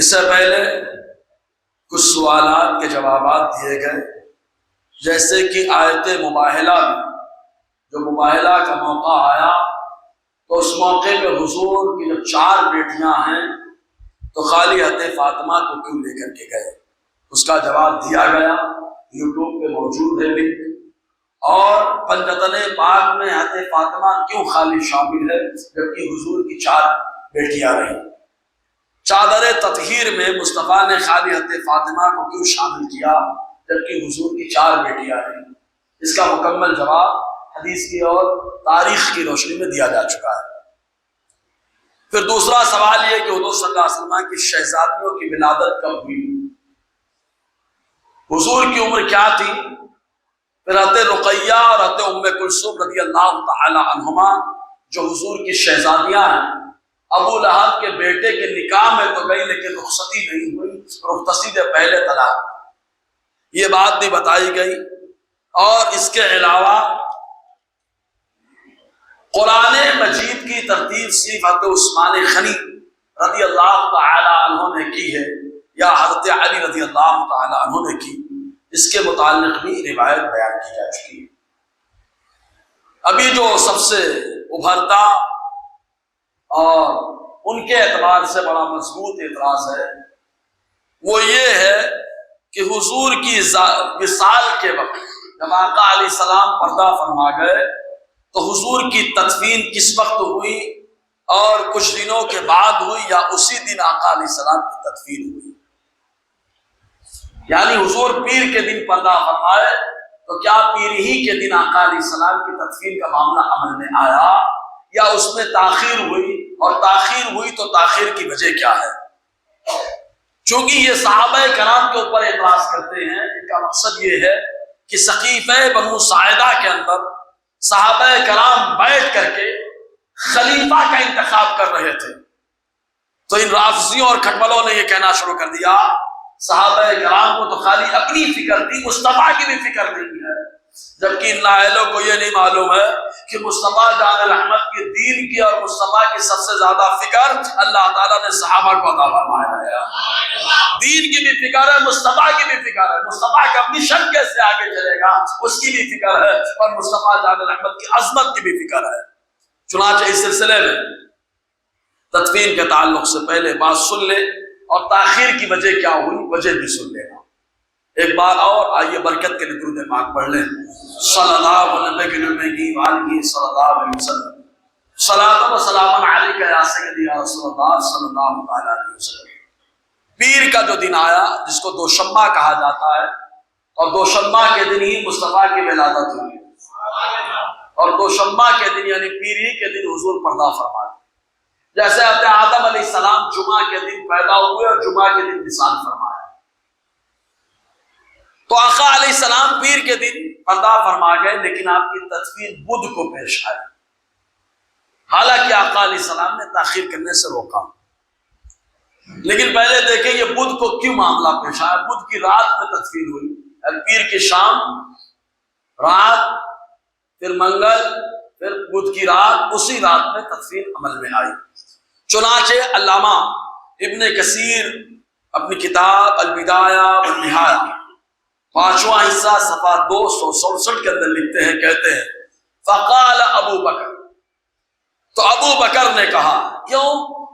اس سے پہلے کچھ سوالات کے جوابات دیے گئے، جیسے کہ آیت مباہلہ میں جو مباہلہ کا موقع آیا تو اس موقع پہ حضور کی جو 4 بیٹیاں ہیں تو خالی حضرت فاطمہ کو کیوں لے کر کے گئے، اس کا جواب دیا گیا، یوٹیوب پہ موجود ہے لنک۔ اور پنجتن پاک میں حضرت فاطمہ کیوں خالی شامل ہے جبکہ حضور کی 4 بیٹیاں رہیں۔ چادر تطہیر میں مصطفیٰ نے خالی حضرت فاطمہ کو کیوں شامل کیا جبکہ حضور کی 4 بیٹیاں رہیں، اس کا مکمل جواب حدیث کی اور تاریخ کی روشنی میں دیا جا چکا ہے۔ پھر دوسرا سوال یہ کہ حضور صلی اللہ علیہ وسلم کی شہزادیوں کی ولادت کب ہوئی، حضور کی عمر کیا تھی؟ پھر حضرت رقیہ اور حضرت ام کلثوم رضی اللہ تعالی عنہما جو حضور کی شہزادیاں ہیں، ابو لہب کے بیٹے کے نکاح میں تو گئی لیکن رخصتی نہیں ہوئی، رخصتی سے پہلے طلاق، یہ بات بھی بتائی گئی۔ اور اس کے علاوہ قرآن مجید کی ترتیب صرف حضرت عثمان غنی رضی اللہ تعالی عنہ نے کی ہے یا حضرت علی رضی اللہ تعالی عنہ نے کی، اس کے متعلق بھی روایت بیان کی جا چکی ہے۔ ابھی جو سب سے ابھرتا اور ان کے اعتبار سے بڑا مضبوط اعتراض ہے وہ یہ ہے کہ حضور کی وصال کے وقت جب آقا علیہ السلام پردہ فرما گئے تو حضور کی تدفین کس وقت ہوئی، اور کچھ دنوں کے بعد ہوئی یا اسی دن آقا علیہ السلام کی تدفین ہوئی؟ یعنی حضور پیر کے دن پردہ فرمائے تو کیا پیر ہی کے دن آقا علیہ السلام کی تدفین کا معاملہ عمل میں آیا یا اس میں تاخیر ہوئی، اور تاخیر ہوئی تو تاخیر کی وجہ کیا ہے؟ چونکہ یہ صحابہ کرام کے اوپر اعتراض کرتے ہیں، ان کا مقصد یہ ہے کہ سقیفہ بنو ساعدہ کے اندر صحابہ کرام بیٹھ کر کے خلیفہ کا انتخاب کر رہے تھے، تو ان رافضیوں اور کھٹملوں نے یہ کہنا شروع کر دیا صحابہ کرام کو تو خالی اپنی فکر تھی، مصطفیٰ کی بھی فکر نہیں ہے، جبکہ ان نااہلوں کو یہ نہیں معلوم ہے کہ مصطفیٰ جان رحمت کی دین کی اور مصطفیٰ کی سب سے زیادہ فکر اللہ تعالیٰ نے صحابہ کو عطا فرمایا ہے۔ دین کی بھی فکر ہے، مصطفیٰ کی بھی فکر ہے، مصطفیٰ کا مشن کیسے آگے چلے گا اس کی بھی فکر ہے، اور مصطفیٰ جان رحمت کی عظمت کی بھی فکر ہے۔ چنانچہ اس سلسلے میں تدفین کے تعلق سے پہلے بات سن لے اور تاخیر کی وجہ کیا ہوئی وجہ بھی سن لینا۔ ایک بار اور آئیے برکت کے لیے درود پاک پڑھ لیں، صلی اللہ علیہ وسلم، صلاۃ و سلام علیک یا سیدی یا رسول اللہ صلی اللہ علیہ وسلم۔ پیر کا جو دن آیا جس کو دوشنبہ کہا جاتا ہے، اور دوشنبہ کے دن ہی مصطفیٰ کی ولادت ہوئی، اور دوشنبہ کے دن یعنی پیر ہی کے دن حضور پردہ فرمائے، جیسے حضرت آدم علیہ السلام جمعہ کے دن پیدا ہوئے اور جمعہ کے دن وصال فرمایا، تو آقا علیہ السلام پیر کے دن پردہ فرما گئے، لیکن آپ کی تدفین بدھ کو پیش آئی، حالانکہ آقا علیہ السلام نے تاخیر کرنے سے روکا۔ لیکن پہلے دیکھیں یہ بدھ کو کیوں معاملہ پیش آیا۔ بدھ کی رات میں تدفین ہوئی، پیر کی شام رات، پھر منگل، پھر بدھ کی رات، اسی رات میں تدفین عمل میں آئی۔ چنانچہ علامہ ابن کثیر اپنی کتاب البدایہ والنہایہ 5واں حصہ صفحہ 267 کے اندر لکھتے ہیں، کہتے ہیں فقال ابو بکر، تو ابو بکر نے کہا، کیوں؟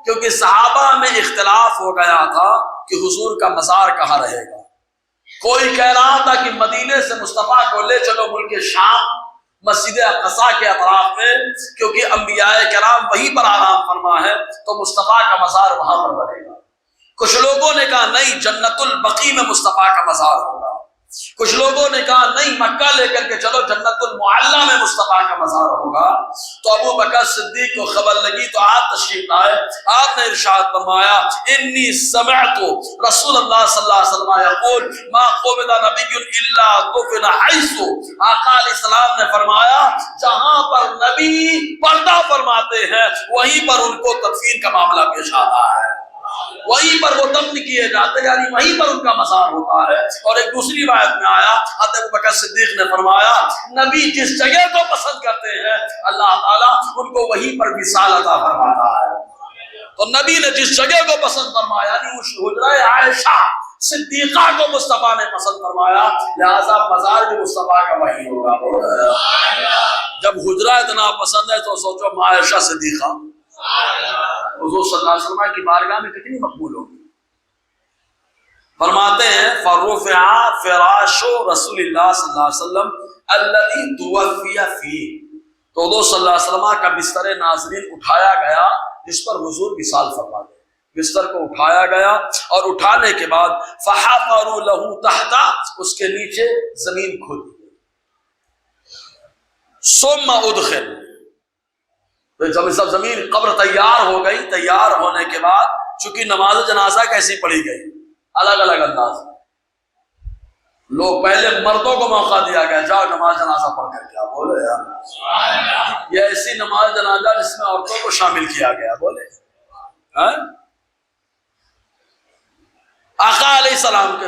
کیونکہ صحابہ میں اختلاف ہو گیا تھا کہ حضور کا مزار کہاں رہے گا۔ کوئی کہہ رہا تھا کہ مدینے سے مصطفیٰ کو لے چلو ملک شام، مسجد اقصی کے اطراف میں، کیونکہ انبیاء کرام وہیں پر آرام فرما ہے تو مصطفیٰ کا مزار وہاں پر بنے گا۔ کچھ لوگوں نے کہا نہیں، جنت البقیع میں مصطفیٰ کا مزار ہوگا۔ کچھ لوگوں نے کہا نہیں، مکہ لے کر کے چلو، جنت المعلی میں مصطفیٰ کا مزار ہوگا۔ تو ابو بکر صدیق کو خبر لگی تو آپ تشریف لائے، آپ نے ارشاد فرمایا انی سمعت رسول اللہ صلی اللہ علیہ وسلم یقول ما قبض نبی الا دفن حیث، آقا علیہ السلام نے فرمایا جہاں پر نبی پردہ فرماتے ہیں وہیں پر ان کو تدفین کا معاملہ پیش آتا ہے، وہیں پر وہ دفن کیے جاتے ہیں، یعنی وہیں پر ان کا مزار ہوتا ہے۔ اور ایک دوسری روایت میں آیا حضرت ابوبکر صدیق نے فرمایا نبی جس جگہ کو پسند کرتے ہیں اللہ تعالیٰ ان کو وہیں پر وصال عطا فرماتا ہے۔ تو نبی نے جس جگہ کو پسند فرمایا یعنی اس حجرہ عائشہ صدیقہ کو مصطفیٰ نے پسند فرمایا، لہذا مزار بھی مصطفیٰ کا وہی ہوگا۔ جب حجرہ اتنا پسند ہے تو سوچو ماں عائشہ صدیقہ حضور صلی اللہ علیہ وسلم کی بارگاہ میں کتنی مقبول ہوگی۔ فرماتے ہیں فرفع فراش رسول اللہ صلی اللہ علیہ وسلم الذی توفی فیہ، تو حضور صلی اللہ علیہ وسلم کا بستر ناظرین اٹھایا گیا جس پر حضور وصال فرما گئے۔ بستر کو اٹھایا گیا اور اٹھانے کے بعد فحفروا له تحت، اس کے نیچے زمین کھود دی گئی۔ ثم ادخل، جب سب زمین قبر تیار ہو گئی، تیار ہونے کے بعد چونکہ نماز جنازہ کیسی پڑھی گئی الگ الگ انداز میں، لوگ پہلے مردوں کو موقع دیا گیا جاؤ نماز جنازہ پڑھ کر کیا بولے یار، یہ ایسی نماز جنازہ جس میں عورتوں کو شامل کیا گیا بولے۔ آقا علیہ السلام کے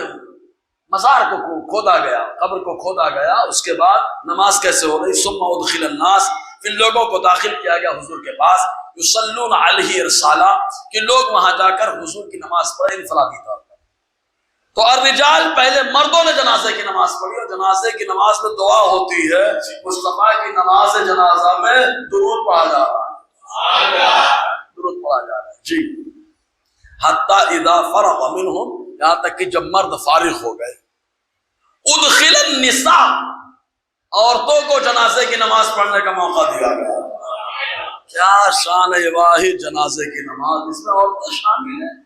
مزار کو کھودا گیا، قبر کو کھودا گیا، اس کے بعد نماز کیسے ہو رہی؟ ثم ادخل الناس، پھر لوگوں کو داخل کیا گیا حضور کے پاس، یصلون علیہ ارسالہ، کہ لوگ وہاں جا کر حضور کی نماز پڑھیں انفرادی طور پر۔ تو الرجال، پہلے مردوں نے جنازے کی نماز پڑھی، اور جنازے کی نماز میں دعا ہوتی ہے، مصطفیٰ کی نماز جنازہ میں درود پڑھا جا رہا ہے، درود پڑھا جا رہا ہے جی۔ حتی اذا فرغ منہم، یہاں تک کہ جب مرد فارغ ہو گئے، ادخل النساء، عورتوں کو جنازے کی نماز پڑھنے کا موقع دیا گیا۔ کیا شان ہے واحد جنازے کی نماز، اس میں عورتیں شامل ہیں،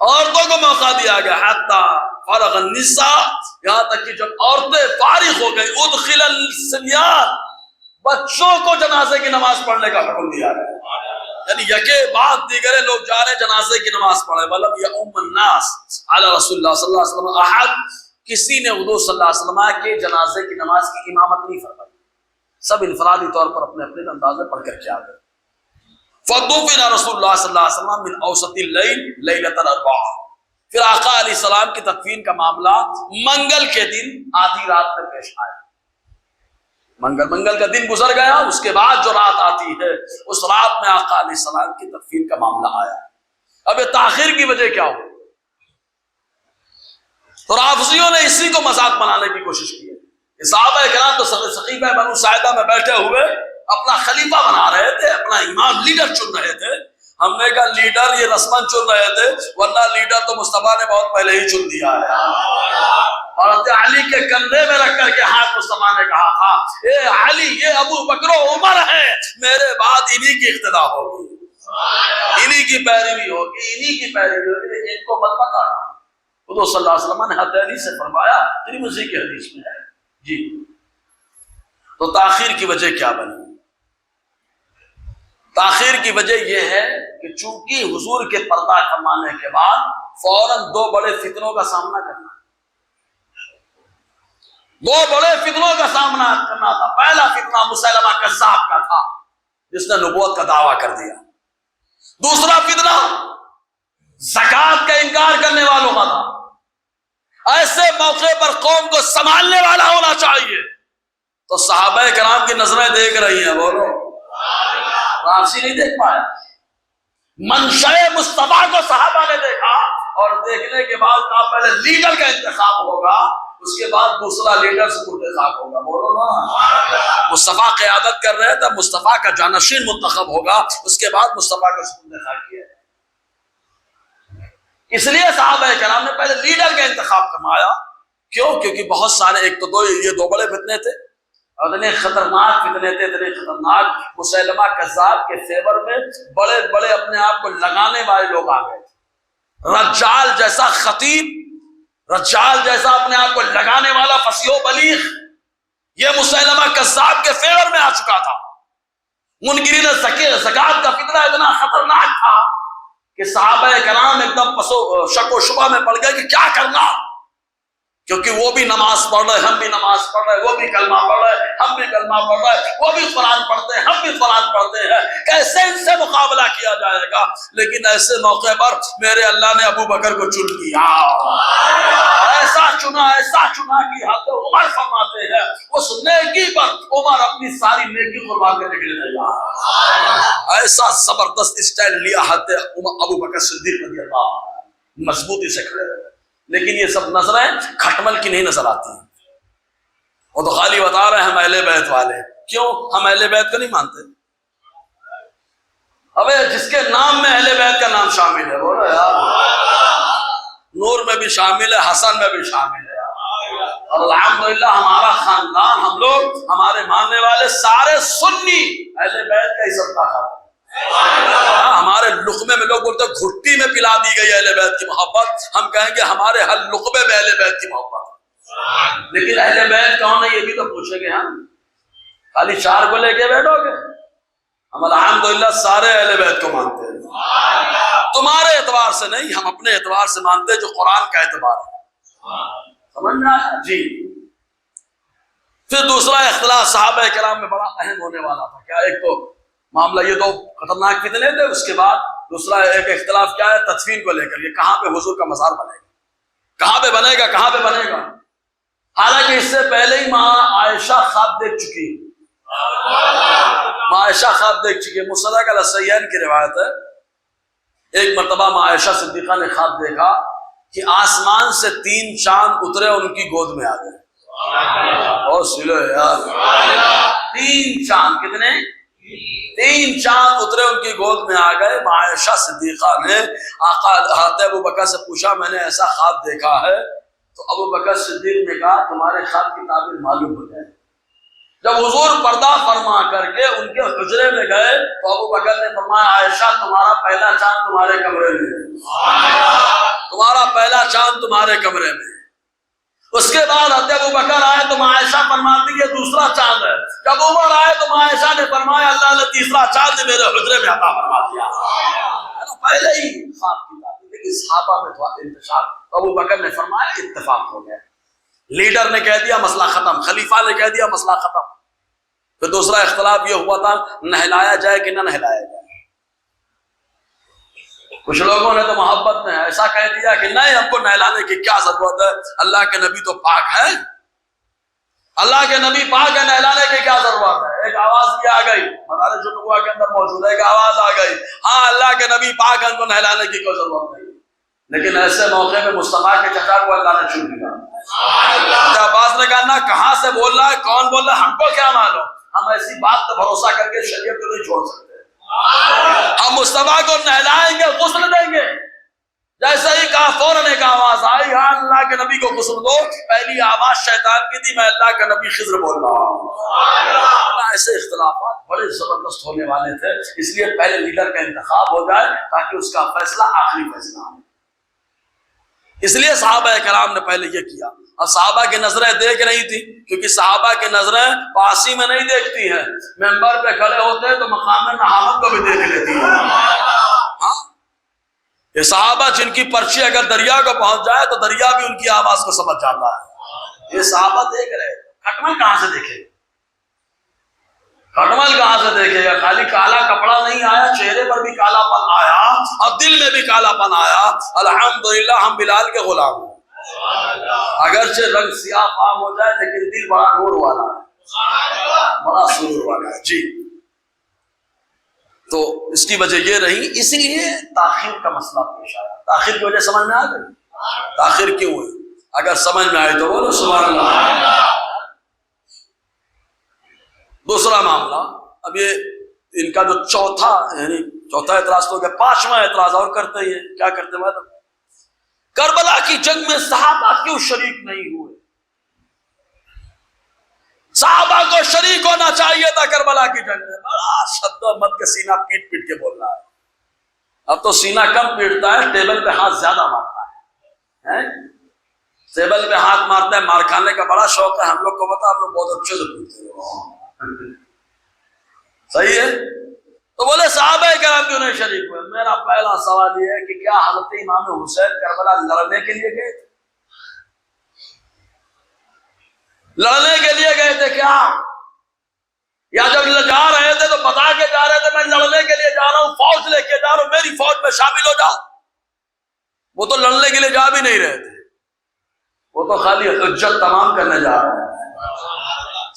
عورتوں کو موقع دیا گیا۔ حتی فرغ النساء، یہاں تک کہ جب عورتیں فارغ ہو گئی، ادخل الصبیان، بچوں کو جنازے کی نماز پڑھنے کا حکم دیا گیا۔ یعنی یکے بعد دیگرے لوگ جا رہے جنازے کی نماز پڑھے، ولم یؤم الناس علی رسول اللہ صلی اللہ علیہ وسلم احد، کسی نے حضور صلی اللہ علیہ وسلم کے جنازے کی نماز کی امامت نہیں فرمائی، سب انفرادی طور پر اپنے اپنے انداز میں پڑھ کر کے آ گئے۔ فدفن رسول اللہ صلی اللہ علیہ وسلم من اوسط اللیل لیلۃ الاربعاء، پھر آقا علیہ السلام کی تدفین کا معاملہ منگل کے دن آدھی رات میں پیش آیا۔ منگل کا دن گزر گیا، اس کے بعد جو رات آتی ہے اس رات میں آقا علیہ السلام کی تدفین کا معاملہ آیا۔ اب یہ تاخیر کی وجہ کیا ہو؟ تو رافضیوں نے اسی کو مذاق بنانے کی کوشش کی ہے۔ صحابہ کرام تو سقیفہ بنو ساعدہ میں بیٹھے ہوئے اپنا خلیفہ بنا رہے تھے، اپنا امام لیڈر چن رہے تھے۔ ہم نے کہا لیڈر یہ رسمن چن رہے تھے، ورنہ لیڈر تو مصطفیٰ نے بہت پہلے ہی چن دیا ہے۔ حضرت علی کے کندھے میں رکھ کر کے ہاتھ مصطفیٰ نے کہا تھا، اے علی یہ ابو بکر و عمر ہے، میرے بعد انہی کی اقتدا ہوگی، انہی کی پیروی ہوگی، انہی کی پیروی ہوگی، ان کو مت بتانا۔ حضور صلی اللہ علیہ وسلم نے حضرت علی سے فرمایا، ترمذی کی حدیث میں ہے جی۔ تو تاخیر کی وجہ کیا بنی؟ تاخیر کی وجہ یہ ہے کہ چونکہ حضور کے پردہ فرمانے کے بعد فوراً دو بڑے فتنوں کا سامنا کرنا، دو بڑے فتنوں کا سامنا کرنا تھا۔ پہلا فتنہ مسیلمہ کذاب کا تھا جس نے نبوت کا دعویٰ کر دیا، دوسرا فتنہ زکوٰۃ کا انکار کرنے والوں کا تھا۔ ایسے موقع پر قوم کو سنبھالنے والا ہونا چاہیے۔ تو صحابہ کرام کی نظریں دیکھ رہی ہیں، بولو رافضی نہیں دیکھ پایا، منشأ مصطفیٰ کو صحابہ نے دیکھا، اور دیکھنے کے بعد کہا پہلے لیڈر کا انتخاب ہوگا، اس کے بعد دوسرا لیڈر سپرد خاک ہوگا، بولو نا۔ مصطفیٰ قیادت کر رہے تھے، مصطفیٰ کا جانشین منتخب ہوگا، اس کے بعد مصطفیٰ کا سپرد خاک کیا ہے۔ اس لیے صحابہ کرام نے پہلے لیڈر کا انتخاب فرمایا۔ کیوں؟ کیونکہ بہت سارے، ایک تو یہ دو بڑے فتنے تھے، اور اتنے خطرناک فتنے تھے، اتنے خطرناک، مسیلمہ کذاب کے فیور میں بڑے بڑے اپنے آپ کو لگانے والے لوگ آ گئے تھے۔ رجال جیسا خطیب، رجال جیسا اپنے آپ کو لگانے والا فصیح و بلیغ، یہ مسیلمہ کذاب کے فیور میں آ چکا تھا۔ منکرین زکوٰۃ کا فتنہ اتنا خطرناک تھا کہ صحابہ کرام ایک دم شک و شبہ میں پڑ گئے کہ کیا کرنا۔ کیونکہ وہ بھی نماز پڑھ رہے، ہم بھی نماز پڑھ رہے، وہ بھی کلمہ پڑھ رہے، ہم بھی کلمہ پڑھ رہے، وہ بھی قرآن پڑھتے ہیں، ہم بھی قرآن پڑھتے ہیں، کیسے ان سے مقابلہ کیا جائے گا؟ لیکن ایسے موقع پر میرے اللہ نے ابو بکر کو چن لیا، ایسا چنا کہ حضرت عمر فرماتے ہیں اس نیکی پر عمر اپنی ساری نیکی قربان کرنے کے لیے تیار، ایسا زبردست اسٹائل لیا حضرت ابو بکر صدیق رضی اللہ عنہ، مضبوطی سے کھڑے رہے۔ لیکن یہ سب نظریں کھٹمل کی نہیں نظر آتی ہیں، وہ تو خالی بتا رہے ہیں ہم اہل بیت والے، کیوں ہم اہل بیت کو نہیں مانتے؟ ابے جس کے نام میں اہل بیت کا نام شامل ہے، بولو یار، نور میں بھی شامل ہے، حسن میں بھی شامل ہے، اور الحمدللہ ہمارا خاندان، ہم لوگ، ہمارے ماننے والے سارے سنی اہل بیت کا ہی سب کا خاندان۔ ہمارے لقمے میں لوگ بولتے ہیں گھٹی میں پلا دی گئی اہل بیت کی محبت، ہم کہیں گے ہمارے ہر لقمے میں اہل بیت کی محبت۔ لیکن اہل بیت کون ہے یہ بھی تو پوچھیں گے ہم، خالی چار کو لے کے بیٹھو گے؟ ہم الحمدللہ سارے اہل بیت کو مانتے ہیں، تمہارے اعتبار سے نہیں، ہم اپنے اعتبار سے مانتے ہیں جو قرآن کا اعتبار ہے، سمجھ میں آیا؟ جی۔ پھر دوسرا اختلاف صحابہ کرام میں بڑا اہم ہونے والا تھا، کیا؟ ایک تو معاملہ یہ تو خطرناک فتنے تھے، اس کے بعد دوسرا ایک اختلاف کیا ہے؟ تدفین کو لے کر، یہ کہاں پہ حضور کا مزار بنے گا، کہاں پہ بنے گا، کہاں پہ بنے گا؟ حالانکہ اس سے پہلے ہی ماں عائشہ خواب دیکھ چکی، ماں عائشہ خواب دیکھ چکی ہے، مصدق الصحیحین کی روایت ہے، ایک مرتبہ ماں عائشہ صدیقہ نے خواب دیکھا کہ آسمان سے 3 چاند اترے اور ان کی گود میں آ گئے۔ بہت سلو یار، 3 چاند، کتنے؟ 3 چاند اترے ان کی گود میں آ گئے۔ ماں عائشہ صدیقہ نے آقا حضرت ابو بکر سے پوچھا میں نے ایسا خواب دیکھا ہے، تو ابو بکر صدیق نے کہا تمہارے خواب کی تعبیر معلوم ہو جائے۔ جب حضور پردہ فرما کر کے ان کے حجرے میں گئے تو ابو بکر نے فرمایا عائشہ تمہارا پہلا چاند تمہارے کمرے میں ہے، تمہارا پہلا چاند تمہارے کمرے میں۔ اس کے بعد حضرت ابو بکر آئے تو ماں عائشہ فرماتی ہے دوسرا چاند ہے۔ جب عمر آئے تو ماں عائشہ نے فرمایا اللہ نے تیسرا چاند میرے حجرے میں عطا فرما دیا۔ پہلے ہی خواب کی بات ہے، لیکن صحابہ میں تھوڑا انتشار، ابو بکر نے فرمایا اتفاق ہو گیا، لیڈر نے کہہ دیا مسئلہ ختم، خلیفہ نے کہہ دیا مسئلہ ختم۔ پھر دوسرا اختلاف یہ ہوا تھا نہلایا جائے کہ نہ نہلایا جائے۔ کچھ لوگوں نے تو محبت میں ایسا کہہ دیا کہ نہیں ہم کو نہلانے کی کیا ضرورت ہے، اللہ کے نبی تو پاک ہے، اللہ کے نبی پاک ہے، نہلانے کی کیا ضرورت ہے۔ ایک آواز بھی آ گئی مدارج النبوہ کے اندر موجود ہے، ایک آواز آ گئی ہاں اللہ کے نبی پاک ہے، ان کو نہلانے کی کوئی ضرورت نہیں، لیکن ایسے موقع پہ مصطفیٰ کے چچا کو اللہ نے چن لیا۔ عباس نے کہا نہ کہاں سے بول رہا ہے، کون بول رہا ہے، ہم کو کیا معلوم، ہم ایسی بات پر بھروسہ کر کے شریعت کو نہیں چھوڑ سکتے، ہم مصطفیٰ کو نہلائیں گے، غسل دیں گے۔ جیسے ہی کہا فوراً ایک آواز آئی ہاں اللہ کے نبی کو غسل دو، پہلی آواز شیطان کی تھی میں اللہ کا نبی خضر بول رہا ہوں۔ ایسے اختلافات بڑے زبردست ہونے والے تھے، اس لیے پہلے لیڈر کا انتخاب ہو جائے تاکہ اس کا فیصلہ آخری فیصلہ ہو، اس لیے صحابہ کرام نے پہلے یہ کیا۔ اور صحابہ کی نظریں دیکھ رہی تھی، کیونکہ صحابہ کی نظریں پاسی میں نہیں دیکھتی ہیں، ممبر پہ کھڑے ہوتے ہیں تو مقام نہامت کو بھی دیکھ لیتی ہیں۔ ہاں یہ صحابہ جن کی پرچی اگر دریا کو پہنچ جائے تو دریا بھی ان کی آواز کو سمجھ جاتا ہے۔ یہ صحابہ دیکھ رہے، کھٹمل کہاں سے دیکھے، کھٹمل کہاں سے دیکھے گا؟ خالی کالا کپڑا نہیں آیا، چہرے پر بھی کالا پن آیا اور دل میں بھی کالا پن آیا۔ الحمدللہ ہم بلال کے غلام ہیں، اگرچہ رنگ سیاہ فام ہو جائے لیکن دل بڑا نور والا ہے، بڑا سرور والا ہے۔ جی تو اس کی وجہ یہ رہی، اس لیے تاخیر کا مسئلہ پیش آیا۔ تاخیر کی وجہ سمجھ میں آ گئی؟ تاخیر کیوں ہوئی؟ اگر سمجھ میں آئی تو بولو سبحان اللہ۔ دوسرا معاملہ، اب یہ ان کا جو چوتھا اعتراض تو ہو گیا، 5واں اعتراض اور کرتے ہیں، کیا کرتے ہیں؟ کربلا کی جنگ میں صحابہ کیوں شریک نہیں ہوئے؟ صحابہ کو شریک ہونا چاہیے تھا کربلا کی جنگ میں۔ بڑا شد و مت کے سینہ پیٹ پیٹ کے بول رہا ہے، اب تو سینہ کم پیٹتا ہے، ٹیبل پہ ہاتھ زیادہ مارتا ہے، ٹیبل پہ ہاتھ مارتا ہے، مار کھانے کا بڑا شوق ہے، ہم لوگ کو پتا، ہم لوگ بہت اچھے سے پیٹتے ہیں، صحیح ہے۔ تو بولے صحابہ کرام کیوں نہیں شریک ہوئے؟ میرا پہلا سوال یہ ہے کہ کیا حضرت امام حسین کربلا لڑنے کے لیے گئے تھے؟ لڑنے کے لیے گئے تھے کیا؟ یا جب جا رہے تھے تو بتا کے جا رہے تھے میں لڑنے کے لیے جا رہا ہوں، فوج لے کے جا رہا ہوں، میری فوج میں شامل ہو جاؤ؟ وہ تو لڑنے کے لیے جا بھی نہیں رہے تھے، وہ تو خالی حجت تمام کرنے جا رہے ہیں،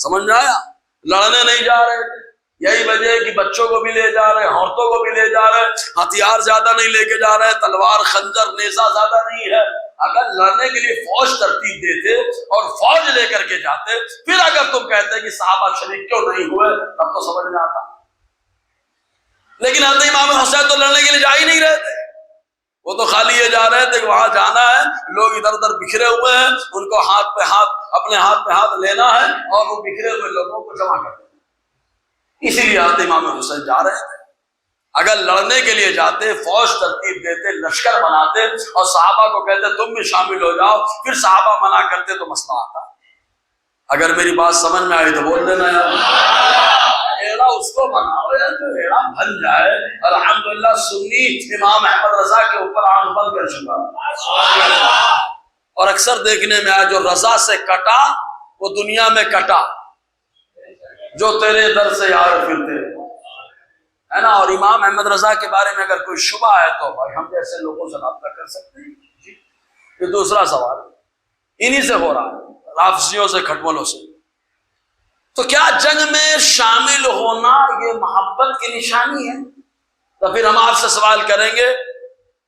سمجھ میں آیا؟ لڑنے نہیں جا رہے تھے۔ یہی وجہ ہے کہ بچوں کو بھی لے جا رہے ہیں، عورتوں کو بھی لے جا رہے ہیں، ہتھیار زیادہ نہیں لے کے جا رہے ہیں، تلوار خنجر نیزہ زیادہ نہیں ہے۔ اگر لڑنے کے لیے فوج ترتیب دیتے اور فوج لے کر کے جاتے، پھر اگر تم کہتے کہ صحابہ شریک کیوں نہیں ہوئے، تب تو سمجھ میں آتا۔ لیکن حضرت امام حسین تو لڑنے کے لیے جا ہی نہیں رہے تھے، وہ تو خالی یہ جا رہے تھے کہ وہاں جانا ہے، لوگ ادھر ادھر بکھرے ہوئے ہیں، ان کو ہاتھ پہ ہاتھ، اپنے ہاتھ پہ ہاتھ لینا ہے اور وہ بکھرے ہوئے لوگوں کو جمع کرنا، اسی لیے حضرت امام حسین جا رہے تھے۔ اگر لڑنے کے لیے جاتے، فوج ترتیب دیتے، لشکر بناتے اور صحابہ کو کہتے تم بھی شامل ہو جاؤ، پھر صحابہ منع کرتے تو مسئلہ آتا۔ اگر میری بات سمجھ میں آئی تو بول دینا یار، ایڑا اس کو بناؤ یا تو ایڑا بن جائے۔ الحمدللہ سنی امام احمد رضا کے اوپر آنکھ بند کر چکا، اور اکثر دیکھنے میں آیا جو رضا سے کٹا وہ دنیا میں کٹا، جو تیرے در سے یار پھرتے ہے نا۔ اور امام احمد رضا کے بارے میں اگر کوئی شبہ ہے تو بھائی ہم جیسے لوگوں سے رابطہ کر سکتے ہیں۔ یہ دوسرا سوال انہی سے ہو رہا ہے، رافضیوں سے، کھٹملوں سے۔ تو کیا جنگ میں شامل ہونا یہ محبت کی نشانی ہے؟ تو پھر ہم آپ سے سوال کریں گے،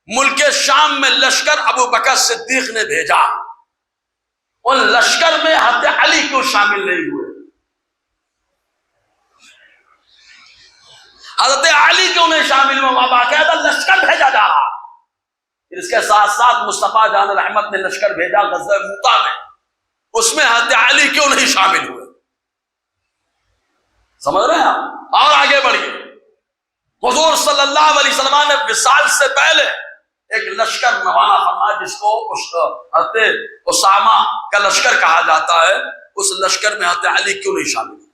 ملک شام میں لشکر ابو بکر صدیق نے بھیجا، ان لشکر میں حضرت علی کیوں شامل نہیں ہوئے؟ حضرت علی کیوں نہیں شامل ہوئے؟ باقاعدہ لشکر بھیجا جا رہا، پھر اس کے ساتھ ساتھ مصطفیٰ جان رحمت نے لشکر بھیجا غزوہ موتا میں، اس میں حضرت علی کیوں نہیں شامل ہوئے؟ سمجھ رہے ہیں آپ؟ اور آگے بڑھیے، حضور صلی اللہ علیہ وسلم نے وصال سے پہلے ایک لشکر روانہ فرمایا جس کو حضرت اسامہ کا لشکر کہا جاتا ہے، اس لشکر میں حضرت علی کیوں نہیں شامل ہوئے؟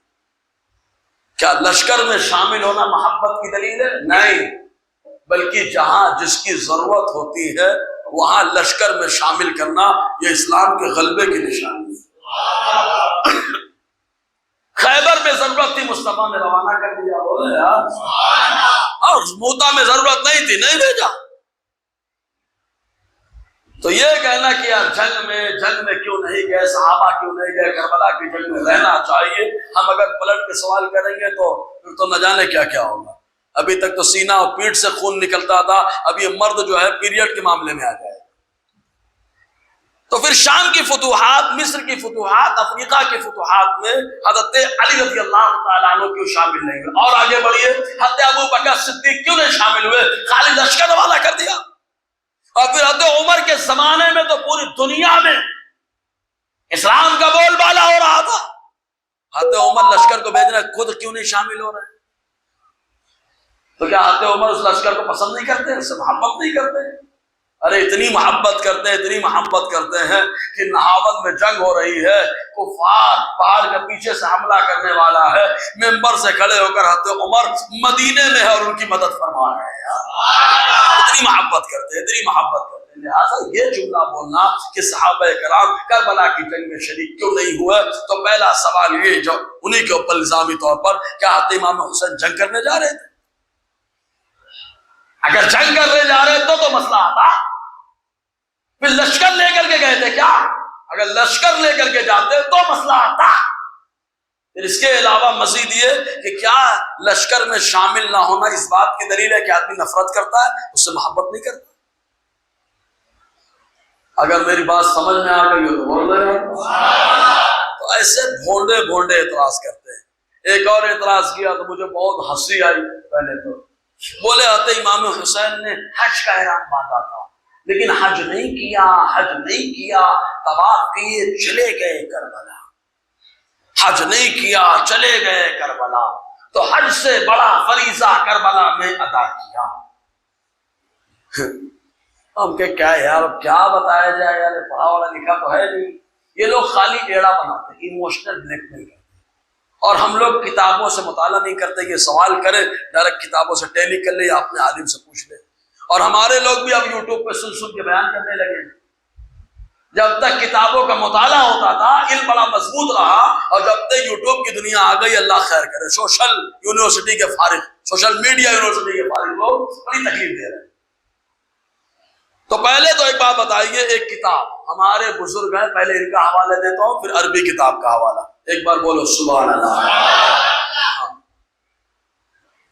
کیا لشکر میں شامل ہونا محبت کی دلیل ہے؟ نہیں، بلکہ جہاں جس کی ضرورت ہوتی ہے وہاں لشکر میں شامل کرنا یہ اسلام کے غلبے کی نشانی ہے۔ خیبر میں ضرورت تھی، مصطفیٰ نے روانہ کر دیا، بولے یار، اور موتا میں ضرورت نہیں تھی، نہیں بھیجا۔ تو یہ کہنا کہ یار جنگ میں کیوں نہیں گئے، صحابہ کیوں نہیں گئے، کربلا کی جنگ میں رہنا چاہیے، ہم اگر پلٹ کے سوال کریں گے تو پھر تو نہ جانے کیا کیا ہوگا۔ ابھی تک تو سینہ اور پیٹھ سے خون نکلتا تھا، اب یہ مرد جو ہے پیریڈ کے معاملے میں آ جائے۔ تو پھر شام کی فتوحات، مصر کی فتوحات، افریقہ کی فتوحات میں حضرت علی رضی اللہ تعالیٰ عنہ کیوں شامل نہیں ہوئے؟ اور آگے بڑھیے، حضرت ابو بکر صدیق کیوں نہیں شامل ہوئے؟ خالی لشکر روانہ کر دیا۔ اور پھر حضرت عمر کے زمانے میں تو پوری دنیا میں اسلام کا بول بالا ہو رہا تھا، حضرت عمر لشکر کو بھیجنا خود کیوں نہیں شامل ہو رہے؟ تو کیا حضرت عمر اس لشکر کو پسند نہیں کرتے، اس سے محبت نہیں کرتے؟ ارے اتنی محبت کرتے ہیں کہ نہاون میں جنگ ہو رہی ہے، کفار پہاڑ کے پیچھے سے حملہ کرنے والا ہے، منبر سے کھڑے ہو کر حضرت عمر مدینے میں ہے اور ان کی مدد فرما رہے ہیں۔ اتنی محبت کرتے ہیں۔ لہٰذا یہ جملہ بولنا کہ صحابہ کرام کربلا کی جنگ میں شریک کیوں نہیں ہوئے، تو پہلا سوال یہ جو انہی کے اوپر الزامی طور پر، کیا حضرت امام حسین جنگ کرنے جا رہے تھے؟ اگر جنگ کرنے جا رہے تو مسئلہ آتا۔ پھر لشکر لے کر کے گئے تھے کیا؟ اگر لشکر لے کر کے جاتے تو مسئلہ آتا۔ پھر اس کے علاوہ مزید یہ کہ کیا لشکر میں شامل نہ ہونا اس بات کی دلیل ہے کہ آدمی نفرت کرتا ہے، اس سے محبت نہیں کرتا؟ اگر میری بات سمجھ میں آ گئی ہو تو بول رہے ہیں۔ تو ایسے بھونڈے اعتراض کرتے ہیں۔ ایک اور اعتراض کیا تو مجھے بہت ہنسی آئی۔ پہلے تو بولے حضرت امام حسین نے حج کا احرام باندھا تھا لیکن حج نہیں کیا، طواف کیے چلے گئے کربلا، حج نہیں کیا چلے گئے کربلا، تو حج سے بڑا فریضہ کربلا میں ادا کیا۔ ہم کہ کیا یار، کیا بتایا جائے یار، پڑھا والا لکھا تو ہے نہیں۔ یہ لوگ خالی ایڑا بناتے ہیں، ایموشنل بلیک میل کرتے ہیں، اور ہم لوگ کتابوں سے مطالعہ نہیں کرتے۔ یہ سوال کرے ڈائریکٹ کتابوں سے ٹیلی کر لے یا اپنے عالم سے پوچھ لے۔ اور ہمارے لوگ بھی اب یوٹیوب پہ سن کے بیان کرنے لگے۔ جب تک کتابوں کا مطالعہ ہوتا تھا علم بڑا مضبوط رہا، اور جب تک یوٹیوب کی دنیا آ گئی، اللہ خیر کرے، سوشل یونیورسٹی کے فارغ، سوشل میڈیا یونیورسٹی کے فارغ لوگ بڑی تکلیف دے رہے ہیں۔ تو پہلے تو ایک بات بتائیے، ایک کتاب ہمارے بزرگ ہیں، پہلے ان کا حوالہ دیتا ہوں، پھر عربی کتاب کا حوالہ، ایک بار بولو سبحان اللہ۔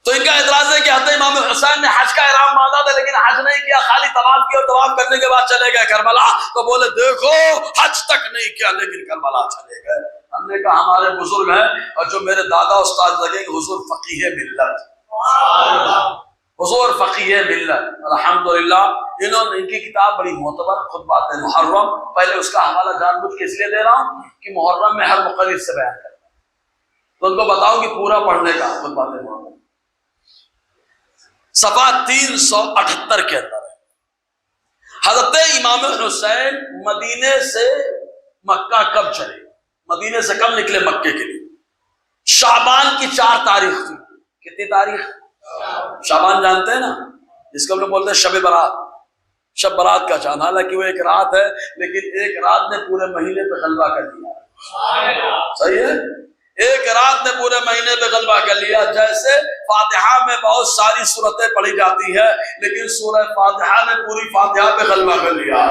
تو ان کا اعتراض ہے کہ حضرت امام حسین نے حج کا احرام باندھا تھا لیکن حج نہیں کیا، خالی طواف کیا، اور طواف کرنے کے بعد چلے گئے کربلا۔ تو بولے دیکھو حج تک نہیں کیا لیکن کربلا چلے گئے۔ ہم نے کہا ہمارے بزرگ ہیں، اور جو میرے دادا استاد لگے کہ حضور فقیہ ملت، حضور فقیہ ملت، الحمدللہ۔ ان کی کتاب بڑی معتبر، خطبات محرم، پہلے اس کا حوالہ جان بوجھ کے اس لیے دے رہا ہوں کہ محرم میں ہر مقرر سے بیان کرتا ہوں، تو ان کو بتاؤں کہ پورا پڑھنے کا خطبات محرم صفحہ 378 کے اندر ہے۔ حضرت امام حسین مدینے سے مکہ کب چلے، مدینے سے کب نکلے مکے کے لیے؟ شعبان کی 4 تاریخ تھی۔ کتنی تاریخ؟ شعبان جانتے ہیں نا، جس کو ہم لوگ بولتے ہیں شب برات، شب برات کا چاند، حالانکہ وہ ایک رات ہے لیکن ایک رات نے پورے مہینے پہ غلبہ کر دیا، صحیح ہے؟ ایک رات نے پورے مہینے پہ غلبہ کر لیا۔ جیسے فاتحہ میں بہت ساری سورتیں پڑھی جاتی ہے لیکن سورہ فاتحہ نے پوری فاتحہ پہ غلبہ کر لیا،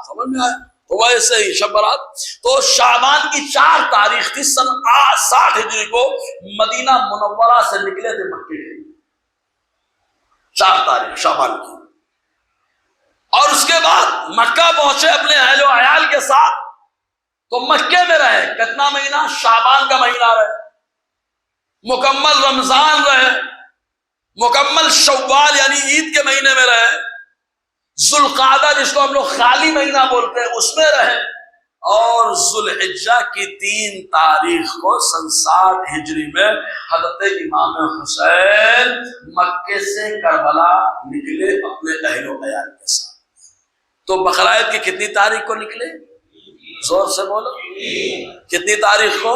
سمجھ میں آیا؟ تو ویسے ہی شب برات تو شعبان کی 4 تاریخ تھی، سن 60 ہجری کو مدینہ منورہ سے نکلے تھے مکے کے، 4 تاریخ شعبان کی، اور اس کے بعد مکہ پہنچے اپنے اہل و عیال کے ساتھ۔ تو مکے میں رہے کتنا مہینہ؟ شعبان کا مہینہ رہے، مکمل رمضان رہے، مکمل شوال یعنی عید کے مہینے میں رہے، ذوالقعدہ جس کو ہم لوگ خالی مہینہ بولتے ہیں اس میں رہے، اور ذوالحجہ کی 3 تاریخ کو سن 60 ہجری میں حضرت امام حسین مکے سے کربلا نکلے اپنے اہل و عیال کے ساتھ۔ تو بقرعید کی کتنی تاریخ کو نکلے؟ زور سے بولو، کتنی تاریخ کو؟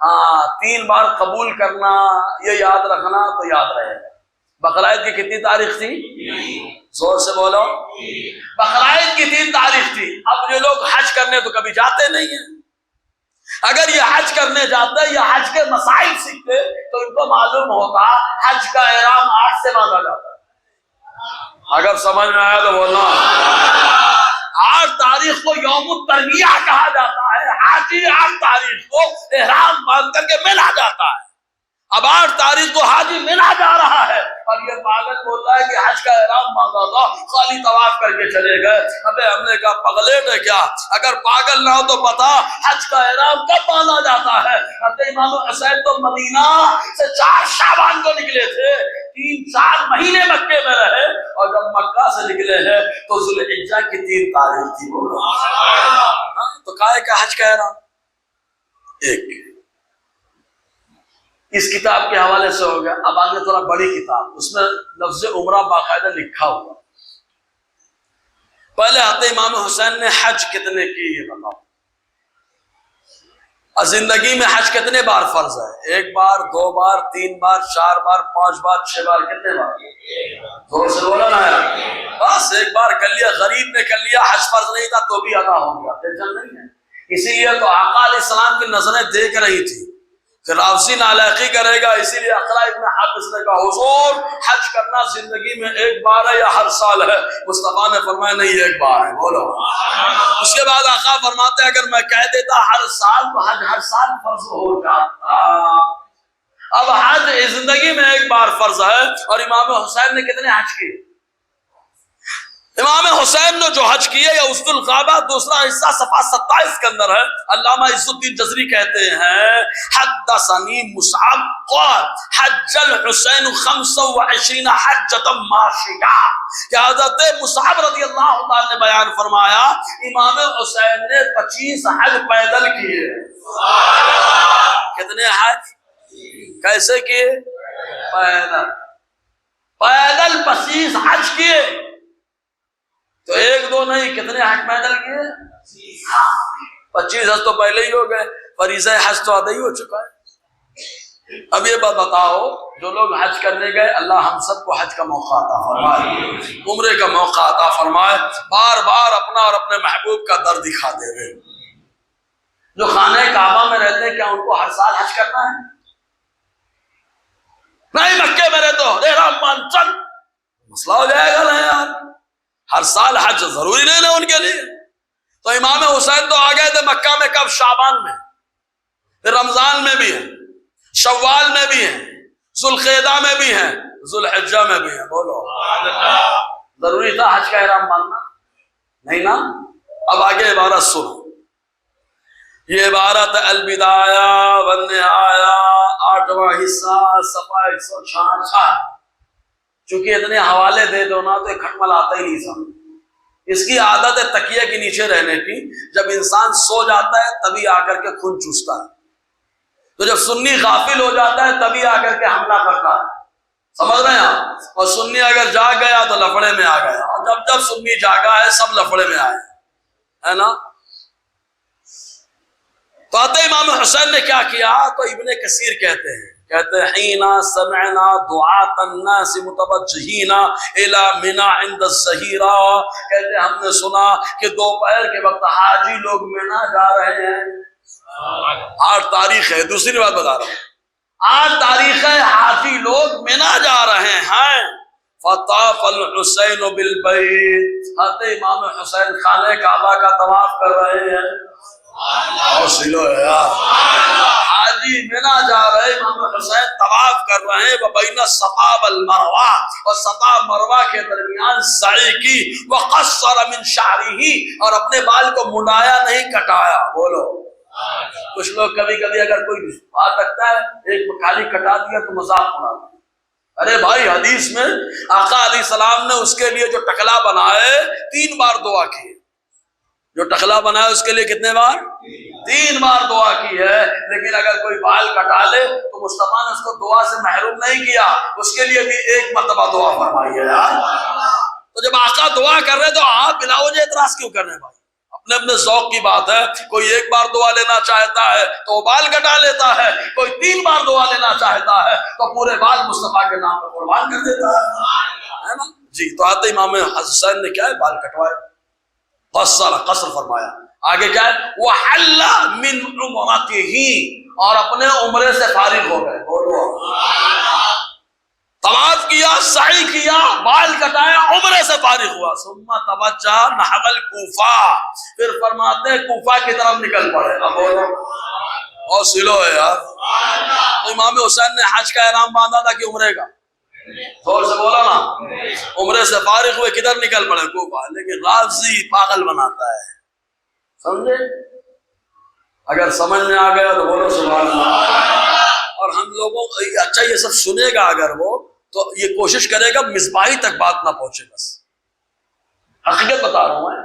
ہاں، 3 بار قبول کرنا، یہ یاد رکھنا تو یاد رہے گا۔ بقرعید کی کتنی تاریخ تھی؟ زور سے بولو، بقرعید کی 3 تاریخ تھی۔ اب یہ لوگ حج کرنے تو کبھی جاتے نہیں ہیں، اگر یہ حج کرنے جاتے یا حج کے مسائل سیکھتے تو ان کو معلوم ہوتا حج کا احرام 8 سے باندھا جاتا ہے۔ اگر سمجھ میں آیا تو بولنا۔ 8 تاریخ کو یوم الترویہ کہا جاتا ہے، حاجی 8 تاریخ کو احرام باندھ کر کے منا جاتا ہے۔ اب 8 تاریخ کو حاجی منا جا رہا ہے اور یہ پاگل بول رہا ہے کہ حج کا احرام باندھا تھا، خالی طواف کر کے چلے گئے۔ ابے ہم نے کہا پگلیٹ ہے کیا؟ اگر پاگل نہ ہو تو بتا حج کا احرام کب باندھا جاتا ہے؟ حضرت امام حسین تو مدینہ سے 4 شعبان کو نکلے تھے، 3-4 مہینے مکے میں رہے، اور جب مکہ سے نکلے ہیں تو ذوالحجہ کی 3 تاریخ تھی۔ تو کہا کہ حج کا احرام ایک اس کتاب کے حوالے سے ہو گیا۔ اب آگے تھوڑا بڑی کتاب، اس میں لفظ عمرہ باقاعدہ لکھا ہوا۔ پہلے حضرت امام حسین نے حج کتنے کی یہ بتاؤ، اور زندگی میں حج کتنے بار فرض ہے؟ 1 بار، 2 بار، 3 بار، 4 بار، 5 بار، 6 بار، کتنے بار؟ زور سے بولا نا یار، بس 1 بار کر لیا، غریب نے کر لیا، حج فرض نہیں تھا تو بھی ادا ہو گیا، ٹینشن نہیں ہے۔ اسی لیے تو آقا علیہ السلام کی نظریں دیکھ رہی تھی کہ رافضی نالائقی کرے گا، اسی لیے اقرا ابن حابس نے کہا حضور حج کرنا زندگی میں 1 بار ہے یا ہر سال ہے؟ مصطفیٰ نے فرمایا نہیں 1 بار ہے، بولو۔ اس کے بعد آقا فرماتے ہیں اگر میں کہہ دیتا ہر سال تو حج ہر سال فرض ہو جاتا۔ اب حج زندگی میں 1 بار فرض ہے، اور امام حسین نے کتنے حج کیے؟ امام حسین نے جو حج کیے یا اسد الغابہ دوسرا حصہ صفحہ 27 کے اندر ہے، علامہ عز الدین جزری کہتے ہیں حدثنی مصعب قال حج الحسین 25 حجۃ ماشیہ، کہ حضرت مصعب رضی اللہ تعالی نے بیان فرمایا امام حسین نے 25 حج پیدل کیے۔ کتنے حج؟ کیسے کیے؟ پیدل، پیدل 25 حج کیے۔ تو 1-2 نہیں، کتنے حج پیدل کیے؟ 25 حج تو پہلے ہی ہو گئے، فریضہ حج تو ادا ہی ہو چکا ہے۔ اب یہ بات بتاؤ، جو لوگ حج کرنے گئے اللہ ہم سب کو حج کا موقع عطا فرمائے، عمرے کا موقع عطا فرمائے، بار بار اپنا اور اپنے محبوب کا در دکھا دے گئے۔ جو خانہ کعبہ میں رہتے ہیں کیا ان کو ہر سال حج کرنا ہے؟ نہیں، مکے میں رہتے ہو رام مان چل، مسئلہ ہو جائے گا نا یار، ہر سال حج ضروری نہیں نا ان کے لیے۔ تو امام حسین تو آ گئے تھے مکہ میں کب؟ شعبان میں، پھر رمضان میں بھی ہیں، شوال میں بھی ہیں، ذوالقعدہ میں بھی ہیں، ذوالحجہ میں بھی ہیں۔ بولو ضروری تھا حج کا احرام باندھنا؟ نہیں نا۔ اب آگے عبارت سنو، یہ عبارت البدایہ والنہایہ 8واں حصہ صفحہ 166۔ چونکہ اتنے حوالے دے دو نا تو کھٹمل آتا ہی نہیں سامنے۔ اس کی عادت ہے تکیے کے نیچے رہنے کی، جب انسان سو جاتا ہے تبھی آ کر کے خون چوستا ہے، تو جب سنی غافل ہو جاتا ہے تبھی آ کر کے حملہ کرتا ہے، سمجھ رہے ہیں آپ؟ اور سنی اگر جاگ گیا تو لفڑے میں آ گیا، اور جب جب سنی جاگا ہے سب لفڑے میں آئے، ہے نا۔ تو آتے امام حسین نے کیا کیا؟ تو ابن کثیر کہتے ہیں حینا سمعنا دعاة الناس متوجہین الی منی عند الظہیرہ، کہتے ہیں ہم نے سنا کہ دوپہر کے وقت حاجی لوگ منی جا رہے ہیں۔ 8 تاریخ ہے، دوسری بات بتا رہا ہوں، 8 تاریخ ہے، حاجی لوگ منی جا رہے ہیں۔ فطاف الحسین بالبیت، آتے امام حسین خانہ کعبہ کا طواف کر رہے ہیں۔ حوصلہ ہے یار، حاجی منی جا رہے، امام حسین طواف کر رہے ہیں، وبین الصفا والمروہ، اور صفا مروہ کے درمیان سعی کی، وقصر من شعرہ، اور اپنے بال کو منڈایا نہیں کٹایا۔ بولو، کچھ لوگ کبھی کبھی اگر کوئی بات رکھتا ہے ایک خالی کٹا دیا تو مذاق اڑاتے ہیں۔ ارے بھائی حدیث میں آقا علیہ السلام نے اس کے لیے جو ٹکلا بنائے 3 بار دعا کی، جو ٹکلا بنایا اس کے لیے کتنے بار؟ 3 بار دعا کی ہے۔ لیکن اگر کوئی بال کٹا لے تو مصطفیٰ نے اس کو دعا سے محروم نہیں کیا، اس کے لیے بھی 1 مرتبہ دعا فرمائی ہے یار۔ تو جب آقا دعا کر رہے تو آپ بلا وجہ اعتراض کیوں کر رہے ہیں بھائی؟ اپنے اپنے ذوق کی بات ہے، کوئی 1 بار دعا لینا چاہتا ہے تو وہ بال کٹا لیتا ہے، کوئی 3 بار دعا لینا چاہتا ہے تو پورے بال مصطفیٰ کے نام پر قربان کر دیتا ہے نا جی۔ تو آتے امام حسین نے کیا ہے؟ بال کٹوائے، قصر فرمایا۔ آگے کیا ہے؟ وَحَلَّ مِنْ عُمْرَتِهِ، اور اپنے عمرے سے فارغ ہو گئے۔ بولو، طواف کیا، سعی کیا، بال کٹایا، عمرے سے فارغ ہوا۔ ثم توجہ نحو الکوفہ، پھر فرماتے ہیں کوفہ کی طرف نکل پڑے۔ اب بولو، بہت سلو ہے یار۔ تو امام حسین نے حج کا احرام باندھا تھا کہ عمرے کا؟ زور سے بولا نا، عمرے سے فارغ ہوئے کدھر نکل پڑے؟ کوفہ۔ لیکن رازی پاگل بناتا ہے، سمجھے؟ اگر سمجھ میں آ گیا تو بولو سبحان اللہ۔ اور ہم لوگوں اچھا یہ سب سنے گا اگر وہ تو یہ کوشش کرے گا مصباحی تک بات نہ پہنچے، بس حقیقت بتا رہا ہوں میں،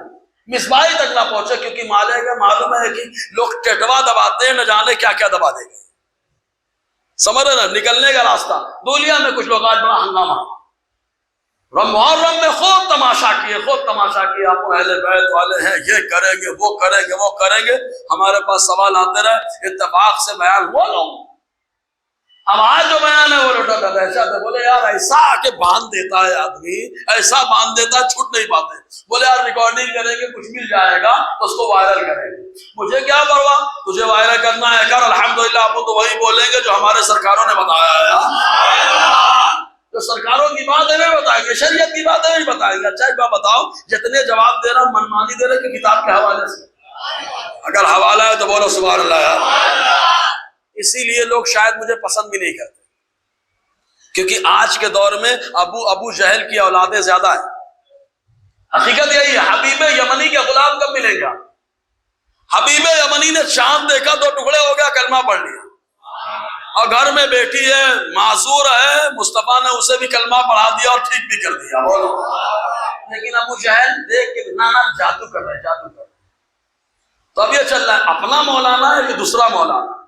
مصباحی تک نہ پہنچے، کیونکہ معلوم ہے کہ لوگ ٹٹوا دباتے ہیں، نہ جانے کیا کیا دبا دے گا، سمجھ رہے نا؟ نکلنے کا راستہ۔ دنیا میں کچھ لوگ آج بڑا ہنگامہ، محرم میں خوب تماشا کیے، خوب تماشا کیا، آپ اہل بیت والے ہیں، یہ کریں گے، وہ کریں گے، وہ کریں گے۔ ہمارے پاس سوال آتے رہے، اتفاق سے بیان ہوا لوگ، اب آج جو بیان ہے وہ لوٹا تھا دہشت ہے۔ بولے یار ایسا آ کے باندھ دیتا ہے آدمی، ایسا باندھ دیتا ہے چھوٹ نہیں پاتے۔ بولے یار ریکارڈنگ کریں گے، کچھ مل جائے گا تو اس کو وائرل کریں گے، مجھے کیا پرواہ، تجھے وائرل کرنا ہے کر، الحمدللہ ہم تو وہی بولیں گے جو ہمارے سرکاروں نے بتایا ہے، جو سرکاروں کی بات ہے وہ بتائیں گے، شریعت کی بات ہے وہ بتائیں گے۔ اچھا ایک بات بتاؤ، جتنے جواب دے رہا منمانی دے رہے کہ کتاب کے حوالے سے؟ اگر حوالہ ہے تو بولو سبحان اللہ یار۔ اسی لیے لوگ شاید مجھے پسند بھی نہیں کرتے، کیونکہ آج کے دور میں ابو جہل کی اولادیں زیادہ ہیں۔ حقیقت یہی ہے، حبیب یمنی کے غلام کب ملیں گا؟ حبیب یمنی نے چاند دیکھا 2 ٹکڑے ہو گیا، کلمہ پڑھ لیا، اور گھر میں بیٹھی ہے، معذور ہے، مصطفیٰ نے اسے بھی کلمہ پڑھا دیا اور ٹھیک بھی کر دیا۔ لیکن ابو جہل دیکھ کے نانا جادو کر رہے، جادو کر رہے۔ تو اب یہ چل رہا ہے، اپنا مولانا ہے کہ دوسرا مولانا،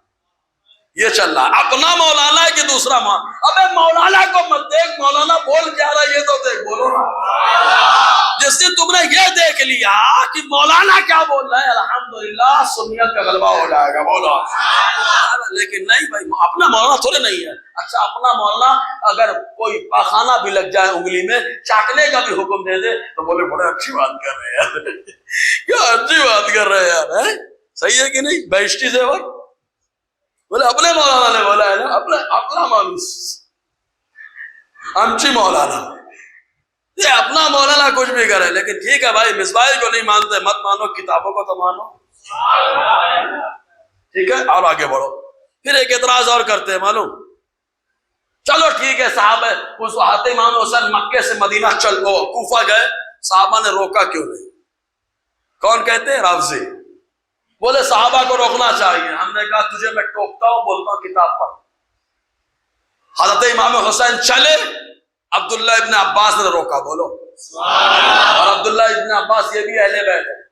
یہ چل رہا ہے، اپنا مولانا ہے کہ دوسرا مولانا۔ ابے مولانا کو مت دیکھ، مولانا بول کیا رہا ہے یہ تو دیکھ، بولو نا۔ جس دن تم نے یہ دیکھ لیا کہ مولانا کیا بول رہا ہے، الحمدللہ سنیت کا غلبہ ہو جائے گا، بولو۔ لیکن نہیں بھائی، اپنا مولانا تھوڑے نہیں ہے۔ اچھا اپنا مولانا اگر کوئی پاخانہ بھی لگ جائے انگلی میں، چاٹنے کا بھی حکم دے دے تو بولے بڑے اچھی بات کر رہے ہیں کیا اچھی بات کر رہے ہیں یار، صحیح ہے کہ نہیں؟ بیشتی زیور بولے اپنے مولانا نے بولا ہے نا، اپنا مانوس امچی مولانا، یہ اپنا مولانا کچھ بھی کرے، لیکن ٹھیک ہے بھائی، مصباحی کو نہیں مانتے مت مانو، کتابوں کو تو مانو، ٹھیک ہے؟ اور آگے بڑھو۔ پھر ایک اعتراض اور کرتے ہیں معلوم، چلو ٹھیک ہے صاحب، اس وقت امام حسین مکے سے مدینہ چل گو کوفہ گئے، صحابہ نے روکا کیوں نہیں؟ کون کہتے ہیں؟ رافضی۔ بولے صحابہ کو روکنا چاہیے۔ ہم نے کہا تجھے میں ٹوکتا ہوں، بولتا ہوں کتاب پڑھ۔ حضرت امام حسین چلے، عبداللہ ابن عباس نے روکا، بولو، اور عبداللہ ابن عباس یہ بھی اہل بیت ہے،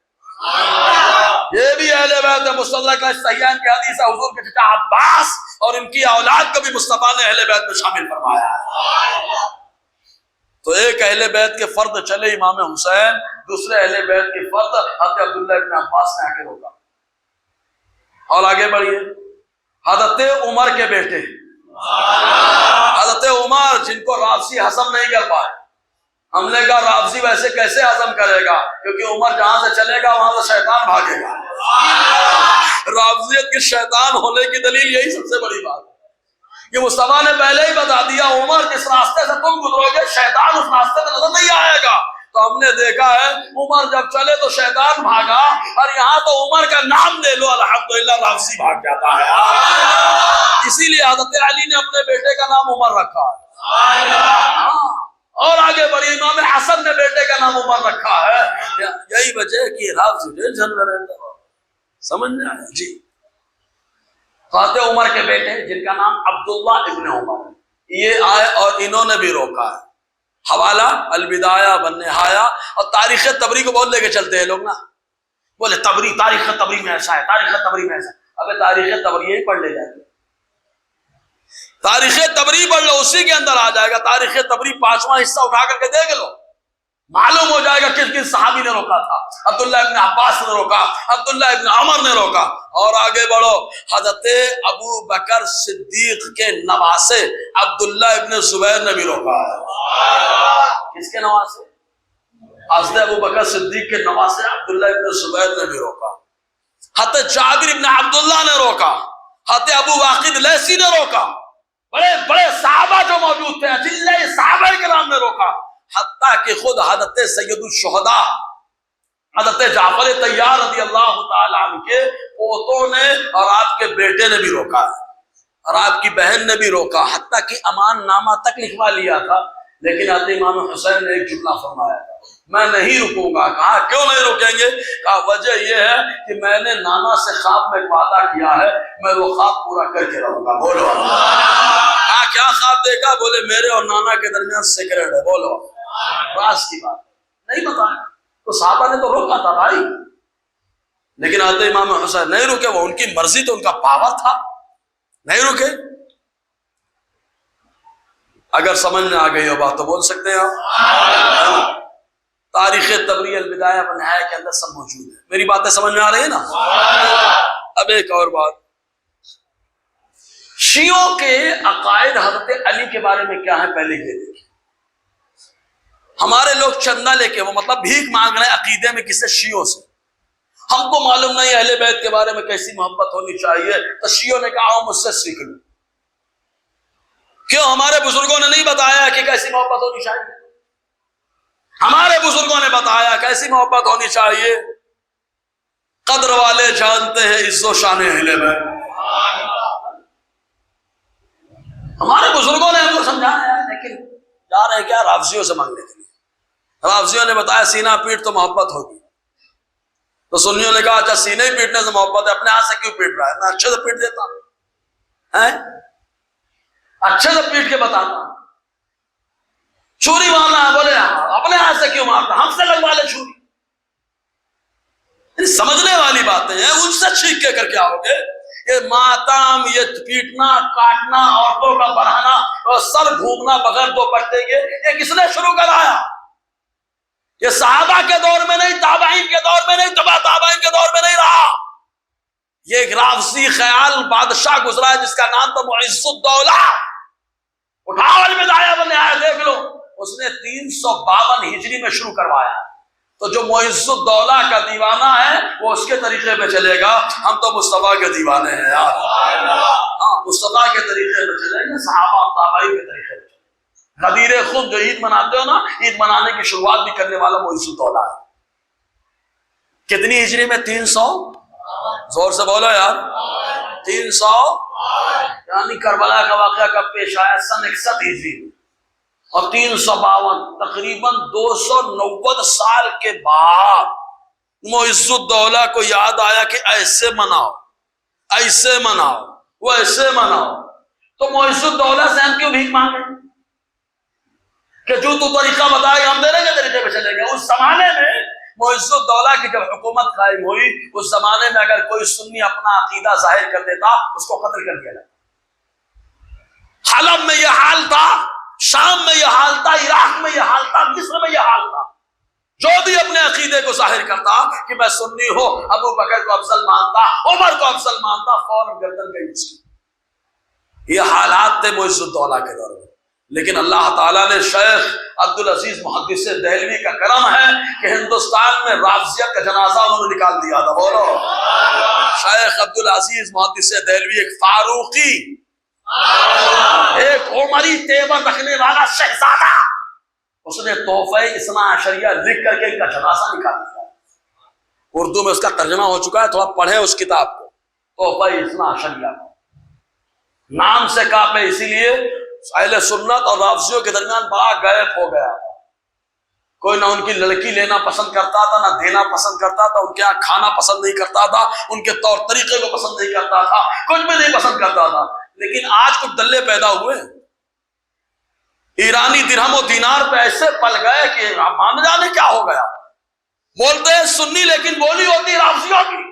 یہ بھی اہل بیت ہے۔ مستدرک صحیحین کی حدیث ہے، حضور کے چچا عباس اور ان کی اولاد کو بھی مصطفیٰ نے اہل بیت میں شامل فرمایا ہے۔ تو ایک اہل بیت کے فرد چلے امام حسین، دوسرے اہل بیت کے فرد حضرت عبداللہ ابن عباس نے آ کے روکا۔ اور آگے بڑھیے، حضرت عمر کے بیٹے، حضرت عمر جن کو رافضی ہضم نہیں کر پائے، ہم نے کہا رافضی ویسے کیسے ہضم کرے گا، کیونکہ عمر جہاں سے چلے گا وہاں سے شیطان بھاگے گا۔ رافضیت کے شیطان ہونے کی دلیل یہی سب سے بڑی بات ہے کہ مصطفیٰ نے پہلے ہی بتا دیا، عمر جس راستے سے تم گزرو گے شیطان اس راستے میں نظر نہیں آئے گا۔ تو ہم نے دیکھا ہے عمر جب چلے تو شیطان بھاگا، اور یہاں تو عمر کا نام لے لو الحمدللہ رافضی بھاگ جاتا ہے۔ اسی لیے حضرت علی نے اپنے بیٹے کا نام عمر رکھا ہے۔ اور آگے بڑی، امام حسن نے بیٹے کا نام عمر رکھا ہے۔ یہی وجہ کہ رافضی ٹینشن میں رہتا ہے، سمجھ میں آیا جی؟ حضرت عمر کے بیٹے جن کا نام عبداللہ ابن عمر، یہ آئے اور انہوں نے بھی روکا ہے۔ حوالہ البدایہ والنہایہ، اور تاریخ طبری کو بہت لے کے چلتے ہیں لوگ نا، بولے طبری، تاریخ طبری میں ایسا ہے، تاریخ طبری میں ایسا ہے۔ ابے تاریخ طبری ہی پڑھ لے جائے، تاریخ طبری پڑھ لو، اسی کے اندر آ جائے گا۔ تاریخ طبری 5واں حصہ اٹھا کر کے دیکھ لو، معلوم ہو جائے گا کس کس صحابی نے روکا تھا۔ عبداللہ ابن عباس نے روکا، عبداللہ ابن عمر نے روکا۔ اور آگے بڑھو، حضرت ابو بکر صدیق کے نواسے عبداللہ ابن زبیر نے بھی روکا ہے۔ کس کے نواسے؟ حضرت ابو بکر صدیق کے نواسے عبداللہ ابن زبیر نے بھی روکا۔ حضرت جابر ابن عبداللہ نے روکا، حضرت ابو واقد لیثی نے روکا، بڑے بڑے صحابہ جو موجود تھے، اجلہ صحابہ کرام نے روکا، حتیٰ کہ خود حضرت سید الشہداء حضرت جعفر طیار رضی اللہ تعالیٰ عنہ کے پوتوں نے اور آپ کے بیٹے نے بھی روکا ہے، اور آپ کی بہن نے بھی روکا، حتیٰ کہ امان نامہ تک لکھوا لیا تھا۔ لیکن حضرت امام حسین نے ایک جملہ فرمایا تھا، میں نہیں رکوں گا۔ کہا کیوں نہیں رکیں گے؟ کہا وجہ یہ ہے کہ میں نے نانا سے خواب میں وعدہ کیا ہے، میں وہ خواب پورا کر کے رہوں گا۔ بولو کہا کیا خواب دیکھا؟ بولے میرے اور نانا کے درمیان سیکرٹ ہے۔ بولو راز کی بات نہیں بتایا، تو صحابہ نے تو روکا تھا بھائی، لیکن حضرت امام حسین نہیں رکے، وہ ان کی مرضی، تو ان کا پاور تھا، نہیں رکے۔ اگر سمجھ میں آ گئی ہو بات تو بول سکتے ہیں آپ۔ تاریخ طبری البدایہ والنہایہ کے اندر سب موجود ہے۔ میری باتیں سمجھ میں آ رہی ہے نا؟ اب ایک اور بات، شیعوں کے عقائد حضرت علی کے بارے میں کیا ہے پہلے یہ دیکھیں۔ ہمارے لوگ چندہ لے کے، وہ مطلب بھیک مانگ رہے ہیں عقیدے میں، کس سے؟ شیعوں سے۔ ہم کو معلوم نہیں اہل بیت کے بارے میں کیسی محبت ہونی چاہیے، تو شیعوں نے کہا مجھ سے سیکھ لو۔ کیوں؟ ہمارے بزرگوں نے نہیں بتایا کہ کیسی محبت ہونی چاہیے؟ ہمارے بزرگوں نے بتایا کیسی محبت ہونی چاہیے۔ قدر والے جانتے ہیں عز و شان اہل بیت، ہمارے بزرگوں نے ہم کو سمجھایا ہے، لیکن جا رہے ہیں کیا؟ رافضیوں سے مانگنے کے لیے۔ رافضیوں نے بتایا سینہ پیٹ تو محبت ہوگی، تو سنیوں نے کہا اچھا سینے ہی پیٹنے سے محبت ہے، اپنے ہاتھ سے کیوں پیٹ رہا ہے؟ میں اچھے سے پیٹ دیتا ہوں، اچھے سے پیٹ کے بتاتا ہوں۔ چھری مارنا ہے، بولے اپنے ہاتھ سے کیوں مارتا، ہم سے لگوا لے چھری۔ سمجھنے والی باتیں ہیں، ان سے چھینک کے کر کے آؤ گے۔ یہ ماتم، یہ پیٹنا کاٹنا، عورتوں کا بڑھانا اور سر گھومنا بغیر دوپٹے کے، یہ کس نے شروع کرایا؟ یہ صحابہ کے دور میں نہیں، تابعین کے دور میں نہیں، تبع تابعین کے دور میں نہیں رہا. یہ ایک رافضی خیال بادشاہ گزرا ہے جس کا نام تھا معز الدولہ. اٹھاؤ البدایہ والنہایہ دیکھ لو، اس نے 352 ہجری میں شروع کروایا. تو جو معز الدولہ کا دیوانہ ہے وہ اس کے طریقے پہ چلے گا، ہم تو مصطفیٰ کے دیوانے ہیں یار. ہاں مصطفیٰ کے طریقے پہ چلیں گے، صحابہ تابعین کے طریقے پہ. غدیر خم جو عید مناتے ہو نا، عید منانے کی شروعات بھی کرنے والا معز الدولہ ہے. کتنی ہجری میں؟ 300. زور سے بولو یار. 300 یعنی کربلا کا واقعہ کب پیش آیا؟ سن 61 ہجری میں. اور 352 تقریباً 290 سال کے بعد معز الدولہ کو یاد آیا کہ ایسے مناؤ، ایسے مناؤ، وہ ایسے مناؤ. تو معز الدولہ سے ہم کیوں بھیک مانگے کہ جو تو طریقہ بتائے ہم دینے کے طریقے پہ چلیں گے؟ اس زمانے میں معز الدولہ کی جب حکومت قائم ہوئی، اس زمانے میں اگر کوئی سنی اپنا عقیدہ ظاہر کر دیتا اس کو قتل کر دیا جاتا. حلب میں یہ حال تھا، شام میں یہ حال تھا، عراق میں یہ حال تھا، مصر میں یہ حال تھا. جو بھی اپنے عقیدے کو ظاہر کرتا کہ میں سنی ہوں، ابو بکر کو افضل مانتا، عمر کو افضل مانتا، فوراً گردن گئی اس کی. یہ حالات تھے معز الدولہ کے دور میں. لیکن اللہ تعالیٰ نے شیخ عبدالعزیز محدث دہلوی کا کرم ہے کہ ہندوستان میں رافضیت کا جنازہ انہوں نے نکال دیا تھا. بولو شیخ عبدالعزیز محدث دہلوی ایک فاروقی، ایک عمری تیور رکھنے والا شہزادہ، اس نے تحفہ اثنا عشریہ لکھ کر کے ان کا جنازہ نکال دیا. اردو میں اس کا ترجمہ ہو چکا ہے، تھوڑا پڑھے اس کتاب کو. تحفہ اثنا عشریہ نام سے کاپے، اسی لیے اہل سنت اور رافضیوں کے درمیان بڑا گیپ ہو گیا. کوئی نہ ان کی لڑکی لینا پسند کرتا تھا، نہ دینا پسند کرتا تھا، ان کے یہاں کھانا پسند نہیں کرتا تھا، ان کے طور طریقے کو پسند نہیں کرتا تھا، کچھ بھی نہیں پسند کرتا تھا. لیکن آج کچھ دلے پیدا ہوئے، ایرانی درہم و دینار پہ ایسے پل گئے کہ مان جانے کیا ہو گیا. بولتے ہیں سنی لیکن بولی ہوتی رافضیوں کی.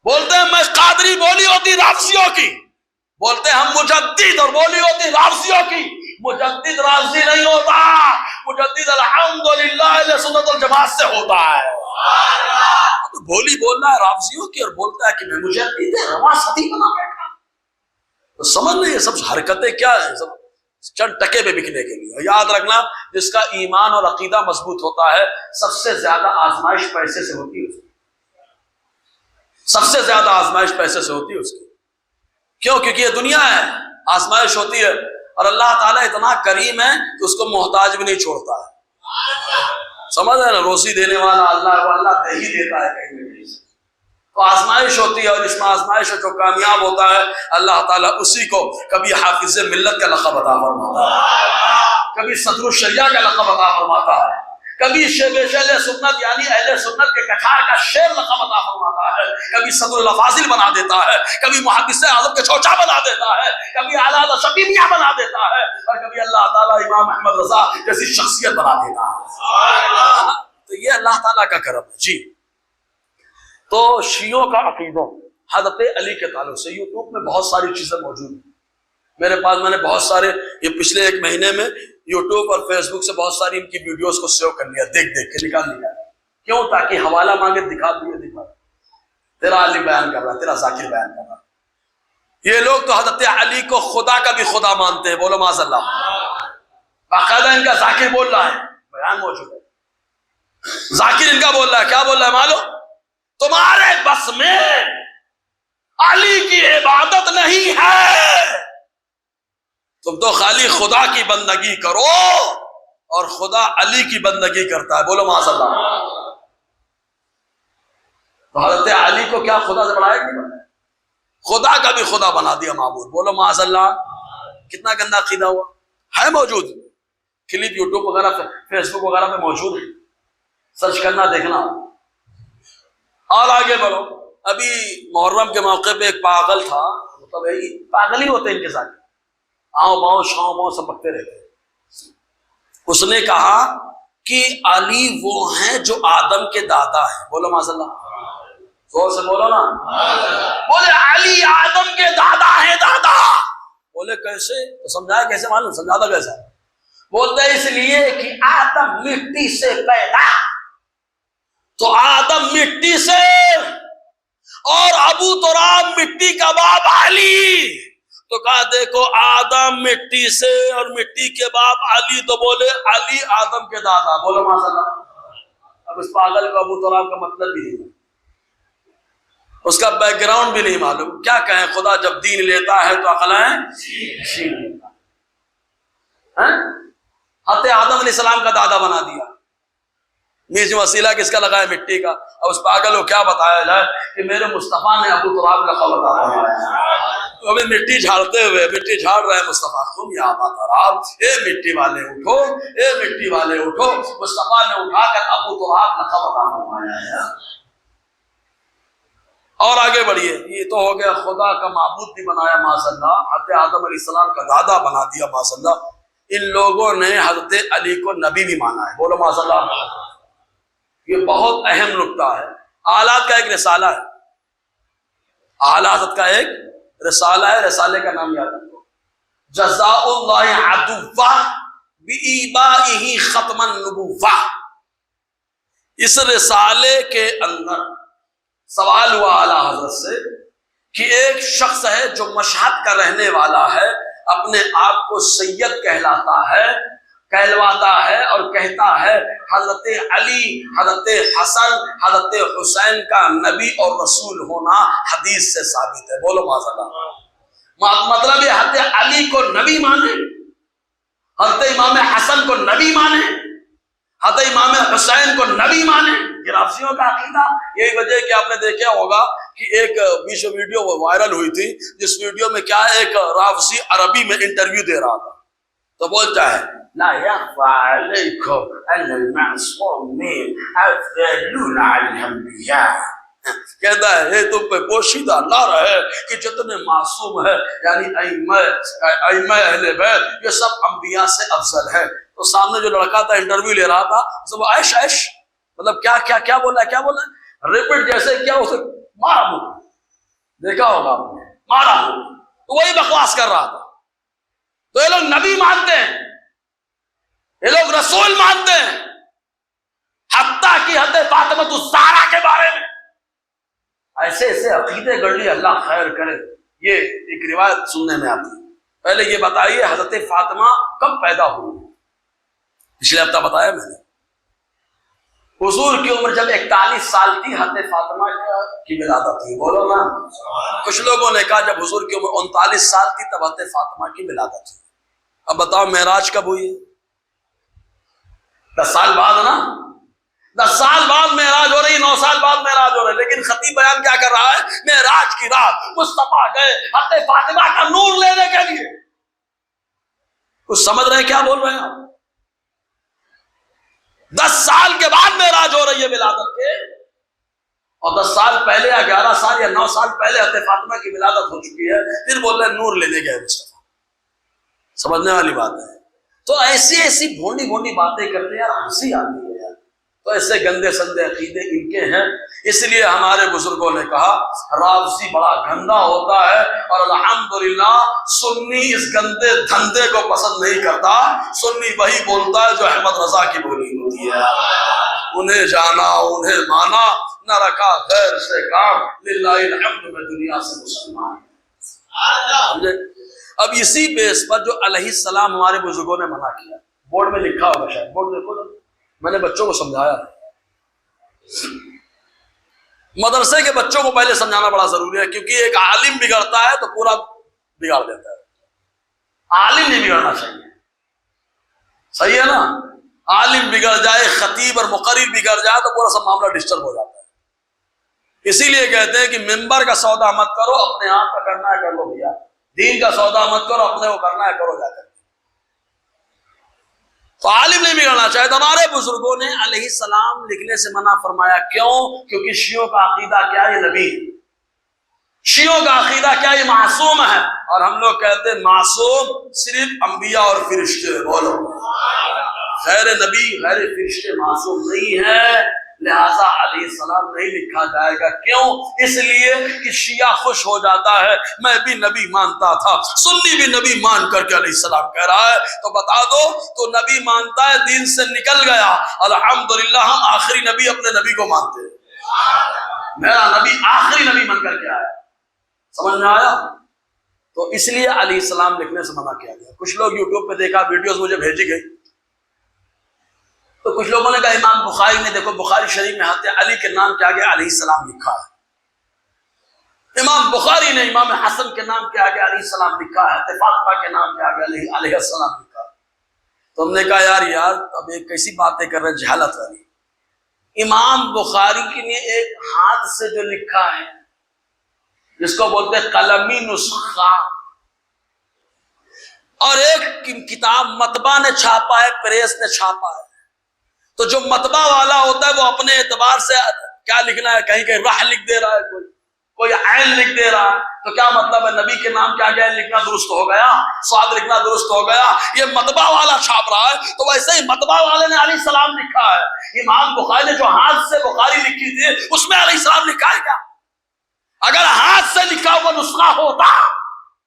بولتے ہیں میں قادری، بولی ہوتی رافضیوں کی. بولتے ہیں ہم مجدد اور بولی ہوتی رافضیوں کی. مجدد رافضی نہیں ہوتا، مجدد الحمدللہ اہل سنت والجماعت سے ہوتا ہے. تو بولی بولنا ہے رافضیوں کی اور بولتا ہے کہ میں مجدد رواں صدی بنا بیٹھا. تو سمجھ نہیں یہ سب حرکتیں کیا ہیں، سب چند ٹکے پہ بکنے کے لیے. یاد رکھنا جس کا ایمان اور عقیدہ مضبوط ہوتا ہے سب سے زیادہ آزمائش پیسے سے ہوتی ہے اس کی. سب سے زیادہ آزمائش پیسے سے ہوتی ہے اس کی. کیوں؟ کیونکہ یہ دنیا ہے، آزمائش ہوتی ہے. اور اللہ تعالیٰ اتنا کریم ہے کہ اس کو محتاج بھی نہیں چھوڑتا ہے. سمجھ رہے نا، روزی دینے والا اللہ ہے، وہ اللہ دے ہی دیتا ہے کہیں نہ کہیں سے. تو آزمائش ہوتی ہے، اور اس میں آزمائش جو کامیاب ہوتا ہے اللہ تعالیٰ اسی کو کبھی حافظ ملت کا لقب عطا فرماتا ہے، کبھی صدر الشریعہ کا لقب عطا فرماتا ہے، کبھی شیخ اہل سنت یعنی اہل سنت کے کچھار کا شیر لقب عطا فرماتا ہے، کبھی صدر الافاضل بنا دیتا ہے، کبھی محدث اعظم کے چوچا بنا دیتا ہے، کبھی اعلیٰ شبیبیہ بنا دیتا ہے، اور کبھی اللہ تعالیٰ امام احمد رضا جیسی شخصیت بنا دیتا ہے. تو یہ اللہ تعالیٰ کا کرم ہے. جی تو شیعوں کا عقیدہ حضرت علی کے تعلق سے یوٹیوب میں بہت ساری چیزیں موجود ہیں میرے پاس. میں نے بہت سارے یہ پچھلے 1 مہینے میں یوٹیوب اور فیس بک سے بہت ساری ان کی ویڈیوز کو سیو کر لیا، دیکھ کے نکال لیا. کیوں؟ تاکہ حوالہ مانگے دکھا دیا تیرا علی بیان کر رہا، تیرا ذاکر بیان کر رہا. یہ لوگ تو حضرت علی کو خدا کا بھی خدا مانتے ہیں. بولو معاذ اللہ. باقاعدہ ان کا ذاکر بول رہا ہے، بیان موجود ہے. ذاکر ان کا بول رہا ہے، کیا بول رہا ہے معلوم؟ تمہارے بس میں علی کی عبادت نہیں ہے، تم تو خالی خدا کی بندگی کرو اور خدا علی کی بندگی کرتا ہے. بولو معاذ اللہ. تو حضرت علی کو کیا خدا سے بڑھایا کہ نہیں بنایا؟ خدا کا بھی خدا بنا دیا معبود. بولو معاذ اللہ. کتنا گندا عقیدہ ہوا ہے. موجود کلپ یوٹیوب وغیرہ پہ، فیس بک وغیرہ پہ موجود ہے، سرچ کرنا دیکھنا. اور آگے بڑھو. ابھی محرم کے موقع پہ ایک پاگل تھا، مطلب پاگل ہی ہوتے ہیں ان کے ساتھ، آؤ باؤ شاؤ باؤ سب بکتے رہتے. اس نے کہا کہ علی وہ ہیں جو آدم کے دادا ہیں. بولو معاذ اللہ. زور سے بولو نا. بولے علی آدم کے دادا ہیں. دادا بولے کیسے؟ تو سمجھایا کیسے معلوم؟ سمجھاتا کیسا؟ بولتے ہیں اس لیے کہ آدم مٹی سے پیدا، تو آدم مٹی سے اور ابو تراب مٹی کا باپ علی، تو کہا دیکھو آدم مٹی سے اور مٹی کے باپ علی، تو بولے علی آدم کے دادا، بولو ماشاء اللہ۔ اب اس پاگل کو ابو تراب کا مطلب بھی نہیں، اس کا بیک گراؤنڈ بھی نہیں معلوم، کیا کہیں، خدا جب دین لیتا ہے تو عقلیں چھین لیتا ہے۔ حضرت آدم علیہ السلام کا دادا بنا دیا، نیز وسیلہ کس کا لگا ہے؟ مٹی کا۔ اب اس پاگل کو کیا بتایا جائے کہ میرے مصطفیٰ نے ابو تراب کا لقب بتایا، تو ابھی مٹی جھاڑتے ہوئے، مٹی جھاڑ رہے ہیں مصطفیٰ، تم یا ابا تراب، اے مٹی والے اٹھو، اے مٹی والے اٹھو۔ مصطفیٰ نے اٹھا کر ابو تراب لقب عطا فرمایا ہے۔ اور آگے بڑھیے، یہ تو ہو گیا خدا کا معبود بھی بنایا معاذ اللہ، حضرت آدم علیہ السلام کا دادا بنا دیا معاذ اللہ۔ ان لوگوں نے حضرت علی کو نبی بھی مانا ہے، بولو معاذ اللہ۔ یہ بہت اہم نکتہ ہے۔ آلات کا ایک رسالہ ہے، اعلی حضرت کا ایک رسالہ ہے، رسالے کا نام یاد رکھو، جزاء اللہ عدوہ بإیبائہ ختم النبوہ۔ اس رسالے کے اندر سوال ہوا اعلیٰ حضرت سے کہ ایک شخص ہے جو مشہد کا رہنے والا ہے، اپنے آپ کو سید کہلواتا ہے اور کہتا ہے حضرت علی، حضرت حسن، حضرت حسین کا نبی اور رسول ہونا حدیث سے ثابت ہے، بولو معاذ اللہ۔ مطلب یہ حضرت علی کو نبی مانے، حضرت امام حسن کو نبی مانے، حضرت امام حسین کو نبی مانے، یہ رافضیوں کا عقیدہ۔ یہی وجہ کہ آپ نے دیکھا ہوگا کہ ایک بیچ ویڈیو وائرل ہوئی تھی، جس ویڈیو میں کیا ہے، ایک رافضی عربی میں انٹرویو دے رہا تھا، تو بولتا ہے لا يخفى عليكم ان المعصومين افضلون على الانبياء، کہتا ہے یہ تم پہ پوشیدہ نہ رہے کہ جتنے معصوم ہیں یعنی ائمہ اہل بیت یہ سب انبیاء سے افضل ہے۔ تو سامنے جو لڑکا تھا انٹرویو لے رہا تھا، سب عیش عیش، مطلب کیا بولا ہے، کیا بولا ہے، ریپیٹ جیسے کیا اسے مارا منہ، دیکھا ہوگا آپ نے، مارا منہ، تو وہی بکواس کر رہا تھا۔ تو یہ لوگ نبی مانتے ہیں، یہ لوگ رسول مانتے ہیں، حتیٰ کہ حضرت فاطمہ الزہرا کے بارے میں ایسے ایسے عقیدے گڑ لی، اللہ خیر کرے۔ یہ ایک روایت سننے میں آتی ہے۔ پہلے یہ بتائیے حضرت فاطمہ کب پیدا ہوئی؟ پچھلے ہفتہ بتایا میں نے، حضور کی عمر جب 41 سال تھی حضرت فاطمہ کی ولادت ہوئی، بولو نا۔ کچھ لوگوں نے کہا جب حضور کی عمر 39 سال تھی تب حضرت فاطمہ کی ولادت ہوئی۔ اب بتاؤ معراج کب ہوئی؟ 10 سال بعد نا، 10 سال بعد معراج ہو رہی، 9 سال بعد معراج ہو رہی، لیکن خطیب بیان کیا کر رہا ہے؟ معراج کی رات مصطفیٰ گئے حضرت فاطمہ کا نور لینے کے لیے۔ کچھ سمجھ رہے ہیں کیا بول رہے ہیں آپ؟ 10 سال کے بعد معراج ہو رہی ہے ولادت کے، اور 10 سال پہلے یا 11 سال یا 9 سال پہلے حضرت فاطمہ کی ولادت ہو چکی ہے، پھر بول رہے ہیں نور لینے گئے مصطفیٰ۔ سمجھنے والی بات ہے۔ تو ایسی ایسی بھونڈی بھونڈی باتیں کرتے ہیں یار، ہنسی آتی ہے یار۔ تو ایسے گندے سندے عقیدے ان کے ہیں، اس لیے ہمارے بزرگوں نے کہا رافضی بڑا گندا ہوتا ہے، اور الحمدللہ سنی اس گندے دھندے کو پسند نہیں کرتا۔ سنی وہی بولتا ہے جو احمد رضا کی بولی ہوتی ہے، انہیں جانا انہیں مانا، نہ رکھا غیر سے کام، للہ الحمد میں دنیا سے مسلمان سمجھے۔ اب اسی بیس پر جو علیہ السلام ہمارے بزرگوں نے منع کیا، بورڈ میں لکھا ہوگا شاید، بورڈ دیکھو، میں نے بچوں کو سمجھایا۔ مدرسے کے بچوں کو پہلے سمجھانا بڑا ضروری ہے، کیونکہ ایک عالم بگڑتا ہے تو پورا بگاڑ دیتا ہے۔ عالم نہیں بگڑنا چاہیے، صحیح ہے نا؟ عالم بگڑ جائے، خطیب اور مقرر بگڑ جائے تو پورا سب معاملہ ڈسٹرب ہو جاتا ہے۔ اسی لیے کہتے ہیں کہ ممبر کا سودا مت کرو، اپنے آپ کا کرنا ہے کر لو بھیا، دین کا سودا مت کرو، اپنے کو کرنا ہے کرو جا کر۔ تو عالم نہیں بگڑنا چاہے۔ تو ہمارے بزرگوں نے علیہ السلام لکھنے سے منع فرمایا، کیوں؟ کیونکہ شیعوں کا عقیدہ کیا ہے؟ یہ نبی، شیعوں کا عقیدہ کیا ہے؟ یہ معصوم ہے، اور ہم لوگ کہتے ہیں معصوم صرف انبیاء اور فرشتے، بولو غیر نبی غیر فرشتے معصوم نہیں ہے۔ لہذا علیہ السلام نہیں لکھا جائے گا. کیوں؟ اس لیے کہ شیعہ خوش ہو جاتا ہے میں بھی نبی مانتا تھا، سنی بھی نبی مان کر کے علیہ السلام کہہ رہا ہے تو بتا دو تو نبی مانتا ہے، دین سے نکل گیا. الحمدللہ ہم آخری نبی اپنے نبی کو مانتے ہیں، میرا نبی آخری نبی بن کر کے آیا. سمجھ میں آیا؟ تو اس لیے علیہ السلام لکھنے سے منع کیا گیا. کچھ لوگ یوٹیوب پہ دیکھا، ویڈیوز مجھے بھیجی گئی، تو کچھ لوگوں نے کہا امام بخاری نے، دیکھو بخاری شریف میں حضرت علی کے نام کے آگے علیہ السلام لکھا ہے. امام بخاری نے امام حسن کے نام کے آگے علیہ السلام لکھا ہے، حضرت فاطمہ کے نام کے آگے علیہ السلام لکھا ہے. تو ہم نے کہا یار اب ایک کیسی باتیں کر رہے ہیں، جہالت والی. امام بخاری نے ایک ہاتھ سے جو لکھا ہے جس کو بولتے ہیں قلمی نسخہ، اور ایک کتاب مطبع نے چھاپا ہے، پریس نے چھاپا ہے. تو جو مطبع والا ہوتا ہے وہ اپنے اعتبار سے کیا لکھنا ہے، کہیں کہیں راہ لکھ دے رہا ہے، کوئی عین لکھ دے رہا ہے. تو کیا مطلب ہے نبی کے نام کے آگے لکھنا درست ہو گیا، سواد لکھنا درست ہو گیا؟ یہ مطبع والا چھاپ رہا ہے. تو ویسے ہی مطبع والے نے علیہ السلام لکھا ہے. امام بخاری نے جو ہاتھ سے بخاری لکھی تھی اس میں علیہ السلام لکھا ہے کیا؟ اگر ہاتھ سے لکھا ہوا نسخہ ہوتا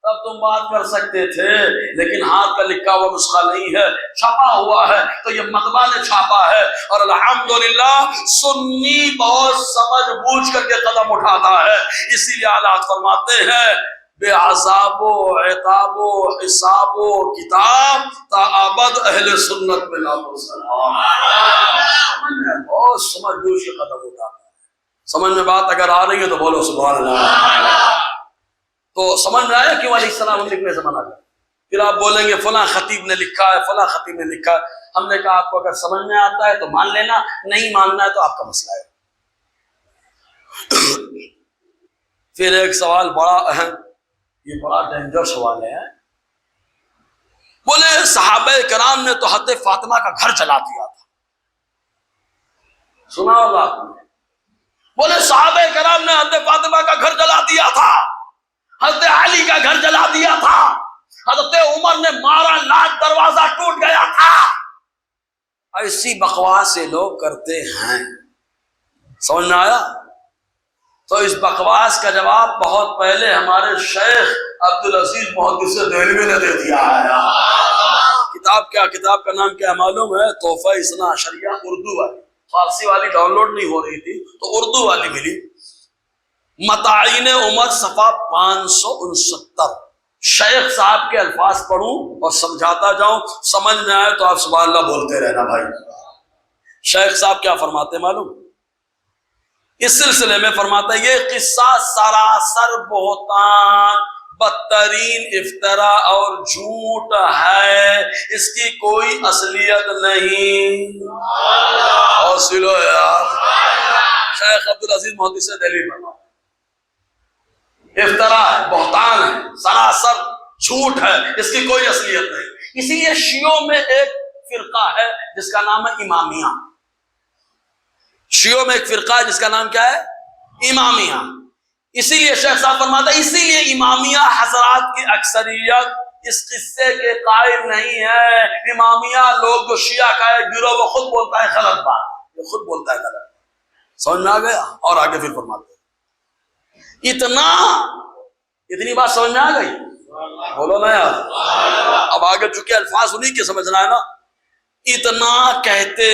تب تم بات کر سکتے تھے، لیکن ہاتھ کا لکھا ہوا نسخہ نہیں ہے، چھپا ہوا ہے. تو یہ مطبع نے چھاپا ہے. اور الحمدللہ سنی بہت سمجھ بوجھ کر کے قدم اٹھاتا ہے. اسی لیے اعلیٰ فرماتے ہیں بے عذاب و عتاب و حساب و کتاب تا ابد اہل سنت میں لاکھوں سلام. بہت سمجھ بوجھ کے قدم اٹھاتا ہے. سمجھ میں بات اگر آ رہی ہے تو بولو سبحان اللہ. تو سمجھ میں آیا کیوں علیہ السلام لکھنے سے منع کر؟ پھر آپ بولیں گے فلاں خطیب نے لکھا ہے، فلاں خطیب نے لکھا ہے. ہم نے کہا آپ کو اگر سمجھ میں آتا ہے تو مان لینا، نہیں ماننا ہے تو آپ کا مسئلہ ہے. پھر ایک سوال بڑا اہم، یہ بڑا ڈینجر سوال ہے. بولے صحابہ کرام نے تو حضرت فاطمہ کا گھر جلا دیا تھا، سنا ہوگا آپ نے. بولے صحابہ کرام نے حضرت فاطمہ کا گھر جلا دیا تھا، حضرت علی کا گھر جلا دیا تھا، حضرت عمر نے مارا لاکھ دروازہ ٹوٹ گیا تھا. ایسی بکواس یہ لوگ کرتے ہیں. سمجھ میں آیا؟ تو اس بکواس کا جواب بہت پہلے ہمارے شیخ عبدالعزیز محدث دہلوی نے دے دیا ہے. کتاب کا نام کیا معلوم ہے؟ تحفہ اثنا عشریہ، اردو والی. فارسی والی ڈاؤن لوڈ نہیں ہو رہی تھی تو اردو والی ملی. متعین عمر صفحہ 569. شیخ صاحب کے الفاظ پڑھوں اور سمجھاتا جاؤں، سمجھ میں آئے تو آپ سبحان اللہ بولتے رہنا بھائی. شیخ صاحب کیا فرماتے معلوم؟ اس سلسلے میں فرماتا ہے یہ قصہ سراسر بہتان، بدترین افطرا اور جھوٹ ہے، اس کی کوئی اصلیت نہیں. حوصلہ یار. شیخ عبدالعزیز محدث دہلوی فرماتا افطرا ہے، بہتان ہے، سراسر جھوٹ ہے، اس کی کوئی اصلیت نہیں. اسی لیے شیعوں میں ایک فرقہ ہے جس کا نام ہے امامیہ. شیعوں میں ایک فرقہ ہے جس کا نام کیا ہے؟ امامیہ. اسی لیے شیخ صاحب فرماتا ہے اسی لیے امامیہ حضرات کی اکثریت اس قصے کے قائل نہیں ہے. امامیہ لوگ جو شیعہ کا ہے گروہ وہ خود بولتا ہے غلط بات، وہ خود بولتا ہے غلط بات. سمجھ میں آ گیا؟ اور آگے پھر فرماتے ہیں اتنی بات سمجھ میں آ گئی؟ بولو نا یار. اب آگے چونکہ الفاظ انہیں کے سمجھنا ہے نا. اتنا کہتے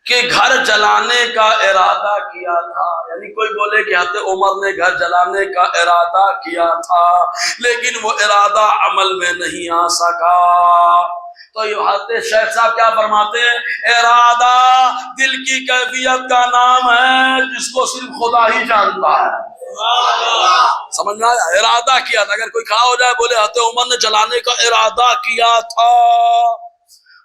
کہ گھر جلانے کا ارادہ کیا تھا، یعنی کوئی بولے کہ حضرت عمر نے گھر جلانے کا ارادہ کیا تھا لیکن وہ ارادہ عمل میں نہیں آ سکا. تو یہ حضرت شیخ صاحب کیا فرماتے ہیں؟ ارادہ دل کی کیفیت کا نام ہے جس کو صرف خدا ہی جانتا ہے. سمجھ میں آیا؟ ارادہ کیا تھا. اگر کوئی کھڑا ہو جائے بولے حضرت عمر نے جلانے کا ارادہ کیا تھا،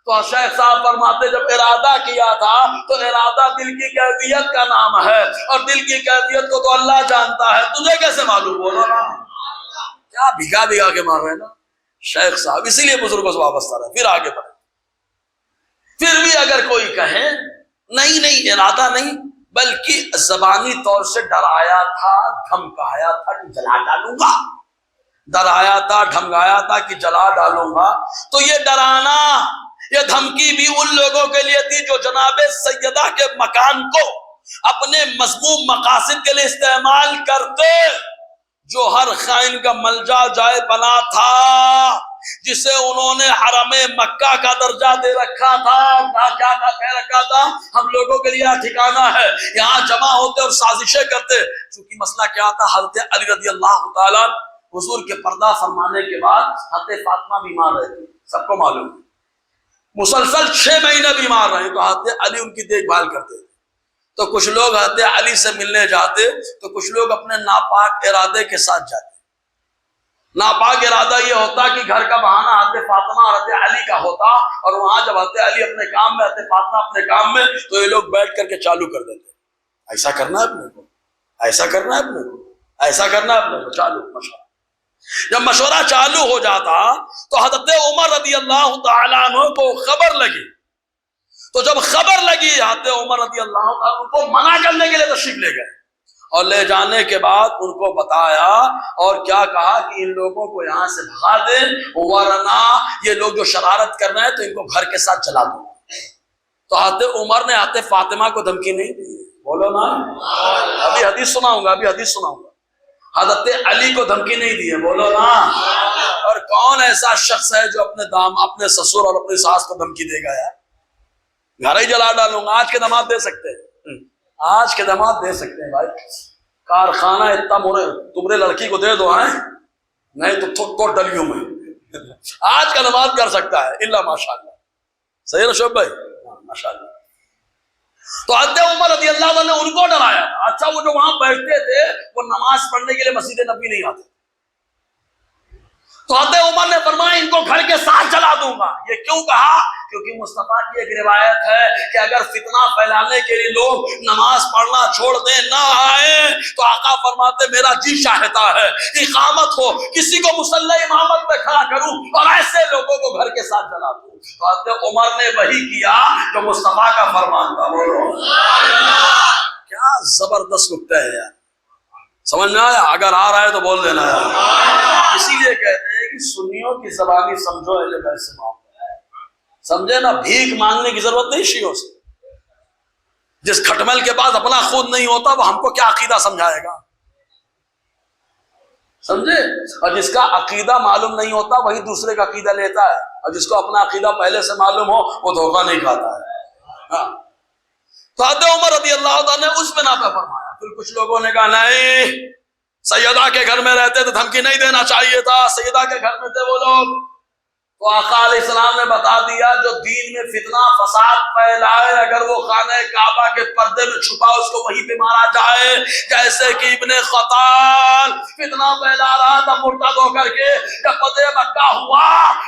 تو شیخ صاحب فرماتے جب ارادہ کیا تھا تو ارادہ دل کی کیفیت کا نام ہے، اور دل کی کیفیت کو تو اللہ جانتا ہے، تجھے کیسے معلوم؟ بولو نا. کیا بھگا بھگا کے مار رہے ہیں نا شیخ صاحب. اسی لیے بزرگوں سے وابستہ رہے. پھر آگے بڑھے. پھر بھی اگر کوئی کہے نہیں ارادہ نہیں بلکہ زبانی طور سے ڈرایا تھا، دھمکایا تھا کہ جلا ڈالوں گا، ڈرایا تھا، دھمکایا تھا کہ جلا ڈالوں گا، تو یہ ڈرانا یہ دھمکی بھی ان لوگوں کے لیے تھی جو جناب سیدہ کے مکان کو اپنے مذموم مقاصد کے لیے استعمال کرتے، جو ہر خائن کا ملجا جائے بنا تھا، جسے انہوں نے حرم مکہ کا درجہ دے رکھا تھا، کیا کہہ رکھا تھا، ہم لوگوں کے لیے ٹھکانہ ہے، یہاں جمع ہوتے اور سازشیں کرتے۔ چونکہ مسئلہ کیا تھا، حضرت علی رضی اللہ تعالیٰ حضور کے پردہ فرمانے کے بعد حضرت فاطمہ بیمار رہتی، سب کو معلوم، مسلسل 6 مہینے بیمار رہے، تو حضرت علی ان کی دیکھ بھال کرتے۔ تو کچھ لوگ حضرت علی سے ملنے جاتے، تو کچھ لوگ اپنے ناپاک ارادے کے ساتھ جاتے۔ ناپاک ارادہ یہ ہوتا کہ گھر کا بہانہ حضرت فاطمہ اور حضرت علی کا ہوتا، اور وہاں جب حضرت علی اپنے کام میں، حضرت فاطمہ اپنے کام میں، تو یہ لوگ بیٹھ کر کے چالو کر دیتے، ایسا کرنا ہے اپنے کو، ایسا کرنا ہے اپنے کو، ایسا کرنا ہے اپنے کو، چالو مشورہ۔ جب مشورہ چالو ہو جاتا تو حضرت عمر رضی اللہ تعالیٰ عنہ کو خبر لگی، تو جب خبر لگی حضرت عمر رضی اللہ تعالیٰ عنہ کو منع کرنے کے لیے تشریف لے گئے، اور لے جانے کے بعد ان کو بتایا اور کیا کہا کہ ان لوگوں کو یہاں سے بھگا دیں، ورنہ یہ لوگ جو شرارت کر رہے ہیں تو ان کو گھر کے ساتھ چلا دو۔ تو حضرت عمر نے حضرت فاطمہ کو دھمکی نہیں دی، بولو نا، ابھی حدیث سناؤں گا، ابھی حدیث سناؤں گا، حضرت علی کو دھمکی نہیں دی ہے، بولو نا۔ اور کون ایسا شخص ہے جو اپنے سسر اور اپنی ساس کو دھمکی دے گا یار؟ گھر ہی جلا ڈالوں گا۔ آج کے داماد دے سکتے ہیں، آج کے داماد دے سکتے ہیں بھائی، کارخانہ اتنا تمہارے لڑکی کو دے دو ہیں، نہیں تو ڈلیوں میں آج کا داماد کر سکتا ہے، اللہ ماشاءاللہ، صحیح نا شعیب بھائی، ماشاءاللہ۔ تو حضرت عمر رضی اللہ عنہ نے ان کو ڈرایا تھا۔ اچھا، وہ جو وہاں بیٹھتے تھے وہ نماز پڑھنے کے لیے مسجد نبوی نہیں آتے، تو حضرت عمر نے فرمایا ان کو گھر کے ساتھ جلا دوں گا۔ یہ کیوں کہا؟ کیونکہ مصطفیٰ کی ایک روایت ہے کہ اگر فتنہ پھیلانے کے لیے لوگ نماز پڑھنا چھوڑ دیں، نہ آئے، تو آقا فرماتے میرا جی چاہتا ہے اقامت ہو، کسی کو مصلی امامت پہ کھڑا کروں اور ایسے لوگوں کو گھر کے ساتھ جلا دوں۔ تو حضرت عمر نے وہی کیا جو مصطفیٰ کا فرمان تھا۔ بولو کیا زبردست نکتہ ہے یار، سمجھ میں آیا؟ اگر آ رہا ہے تو بول دینا یار۔ اسی لیے کہتے ہیں کہ سنیوں کی زبانی سمجھو اہل بیت سے معاملہ، سمجھے نا، بھیک مانگنے کی ضرورت نہیں شیعوں سے۔ جس کھٹمل کے پاس اپنا خود نہیں ہوتا وہ ہم کو کیا عقیدہ سمجھائے گا، سمجھے؟ اور جس کا عقیدہ معلوم نہیں ہوتا وہی دوسرے کا عقیدہ لیتا ہے، اور جس کو اپنا عقیدہ پہلے سے معلوم ہو وہ دھوکہ نہیں کھاتا ہے۔ ہاں، تو حضرت عمر رضی اللہ عنہ نے اس بنا پہ فرمایا۔ پھر کچھ لوگوں نے کہا نہیں، سیدہ کے گھر میں رہتے تو دھمکی نہیں دینا چاہیے تھا، سیدہ کے گھر میں تھے وہ لوگ۔ تو آقا علیہ السلام نے بتا دیا جو دین میں فتنہ فساد پھیلائے، اگر وہ خانہ کعبہ کے پردے میں چھپا اس کو وہیں پہ مارا جائے، جیسے کہ ابن خطال فتنہ پھیلا رہا تھا مرتد ہو کر کے، جب فتح مکہ ہوا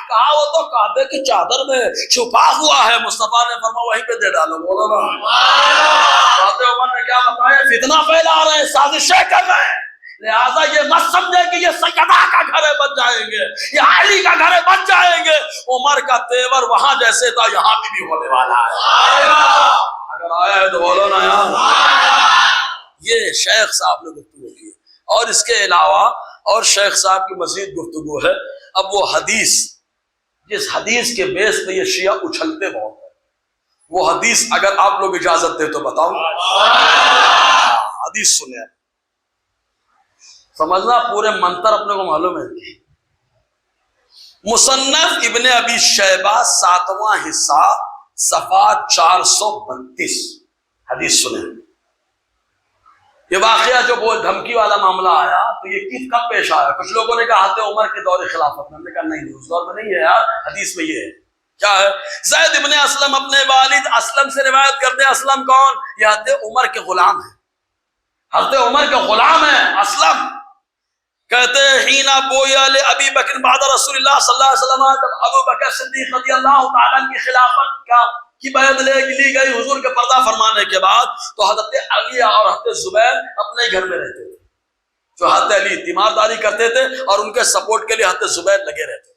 کہا وہ تو کعبے کی چادر میں چھپا ہوا ہے، مصطفیٰ نے فرمایا وہیں پہ دے ڈالو۔ بولو نا، حضرت عمر نے کیا بتایا؟ فتنہ پھیلا رہے ہیں، سازشیں کر رہے ہیں، لہذا یہ مت سمجھے کہ یہ سیدہ کا گھر بن جائیں گے، یہ علی کا گھر بن جائیں گے۔ عمر کا تیور وہاں جیسے تھا یہاں بھی ہونے والا ہے، اگر آیا ہے تو بولو نا یار۔ یہ شیخ صاحب نے گفتگو کی، اور اس کے علاوہ اور شیخ صاحب کی مزید گفتگو ہے۔ اب وہ حدیث، جس حدیث کے بیس پہ یہ شیعہ اچھلتے بہت ہے، وہ حدیث اگر آپ لوگ اجازت دے تو بتاؤں۔ حدیث سنیں، سمجھنا، پورے منتر اپنے کو معلوم ہے۔ مصنف ابن ابی شیبہ 7واں حصہ صفحہ 432، حدیث سنیں۔ یہ واقعہ جو دھمکی والا معاملہ آیا تو یہ کب پیش آیا؟ کچھ لوگوں نے کہا حضرت عمر کے دور خلافت میں، ہم نے کہا نہیں، اس دور میں نہیں ہے یار، حدیث میں یہ ہے۔ کیا ہے؟ زید ابن اسلم اپنے والد اسلم سے روایت کرتے ہیں۔ اسلم کون؟ یہ حضرت عمر کے غلام ہیں، حضرت عمر کے غلام ہیں اسلم۔ کہتے ہیں حین بویا لابی بکر بعد رسول اللہ صلی اللہ علیہ وسلم، جب ابو بکر صدیق رضی اللہ تعالیٰ کی خلافت کی بیعت لی گئی حضور کے پردہ فرمانے کے بعد، تو حضرت علی اور حضرت زبیر اپنے گھر میں رہتے تھے۔ جو حضرت علی تیمارداری کرتے تھے اور ان کے سپورٹ کے لیے حضرت زبیر لگے رہتے،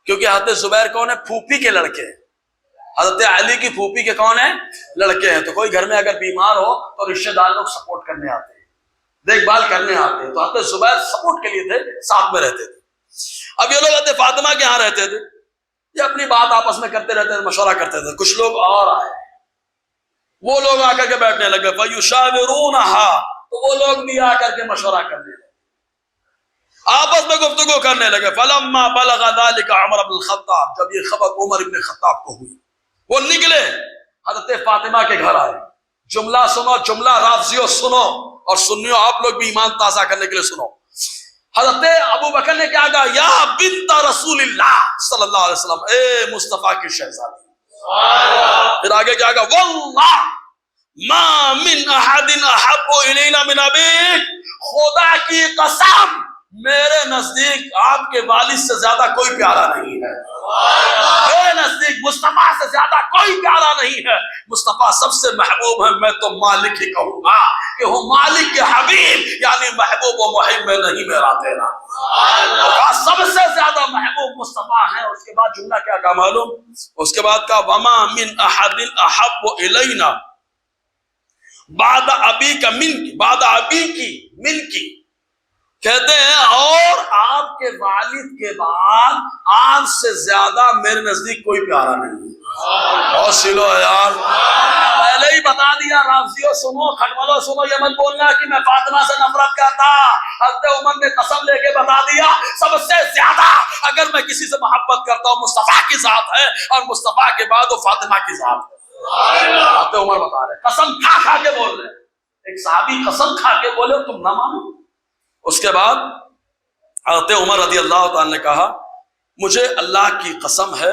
کیونکہ حضرت زبیر کون ہے؟ پھوپھی کے لڑکے ہیں، حضرت علی کی پھوپھی کے کون ہیں؟ لڑکے ہیں۔ تو کوئی گھر میں اگر بیمار ہو تو رشتہ دار لوگ سپورٹ کرنے آتے ہیں، دیکھ بھال کرنے آتے ہیں، تو حضرت زبیر سپورٹ کے لیے تھے، ساتھ میں رہتے تھے۔ اب یہ لوگ حضرت فاطمہ کے ہاں رہتے تھے، یہ اپنی بات آپس میں کرتے رہتے تھے، مشورہ کرتے تھے. کچھ لوگ اور آئے، وہ لوگ آ کر کے بیٹھنے لگے. فَيُشَاوِرُونَهَا، تو وہ لوگ بھی آ کر کے مشورہ کرنے لگے، آپس میں گفتگو کرنے لگے. فَلَمَّا بَلَغَ ذَلِكَ عُمَرَ بْنَ الْخَطَّابِ، جب یہ خبر عمر ابن خطاب کو ہوئی، وہ نکلے، حضرت فاطمہ کے گھر آئے. جملہ سنو، جملہ رافضیوں سنو، اور سنیو آپ لوگ بھی ایمان تازہ کرنے کے لیے سنو. حضرت ابو بکر نے کیا کہا؟ یا بنت رسول اللہ صلی اللہ علیہ وسلم، اے مصطفیٰ کی شہزادی. پھر آگے کیا کہا؟ واللہ ما من احد احب الینا من ابیک، خدا کی قسم میرے نزدیک آپ کے والد سے زیادہ کوئی پیارا نہیں ہے. میرے نزدیک مصطفیٰ سے زیادہ کوئی پیارا نہیں ہے. مصطفیٰ سب سے محبوب ہے. میں تو مالک ہی کہوں گا کہ وہ مالک کے حبیب، یعنی محبوب و محب میں نہیں میرا تیرا. سب سے زیادہ محبوب مصطفیٰ ہیں. اس کے بعد جملہ کیا کہا معلوم؟ اس کے بعد کہا وما من احد احب الینا بعد ابی کا من کی، بعد ابی کی من کی، کہتے ہیں اور آپ کے والد کے بعد آپ سے زیادہ میرے نزدیک کوئی پیارا نہیں. بہت سلو ہے یار، پہلے ہی بتا دیا. رافضیوں سنو، کھٹملو سنو، یہ مت بولنا کہ میں فاطمہ سے نفرت کرتا. حضرت عمر نے قسم لے کے بتا دیا سب سے زیادہ اگر میں کسی سے محبت کرتا ہوں مصطفیٰ کی ذات ہے، اور مصطفیٰ کے بعد وہ فاطمہ کی ذات ہے. حضرت عمر بتا رہے، قسم کھا کھا کے بول رہے. ایک صحابی قسم کھا کے بولے تم نہ مانو. اس کے بعد حضرت عمر رضی اللہ تعالی نے کہا مجھے اللہ کی قسم ہے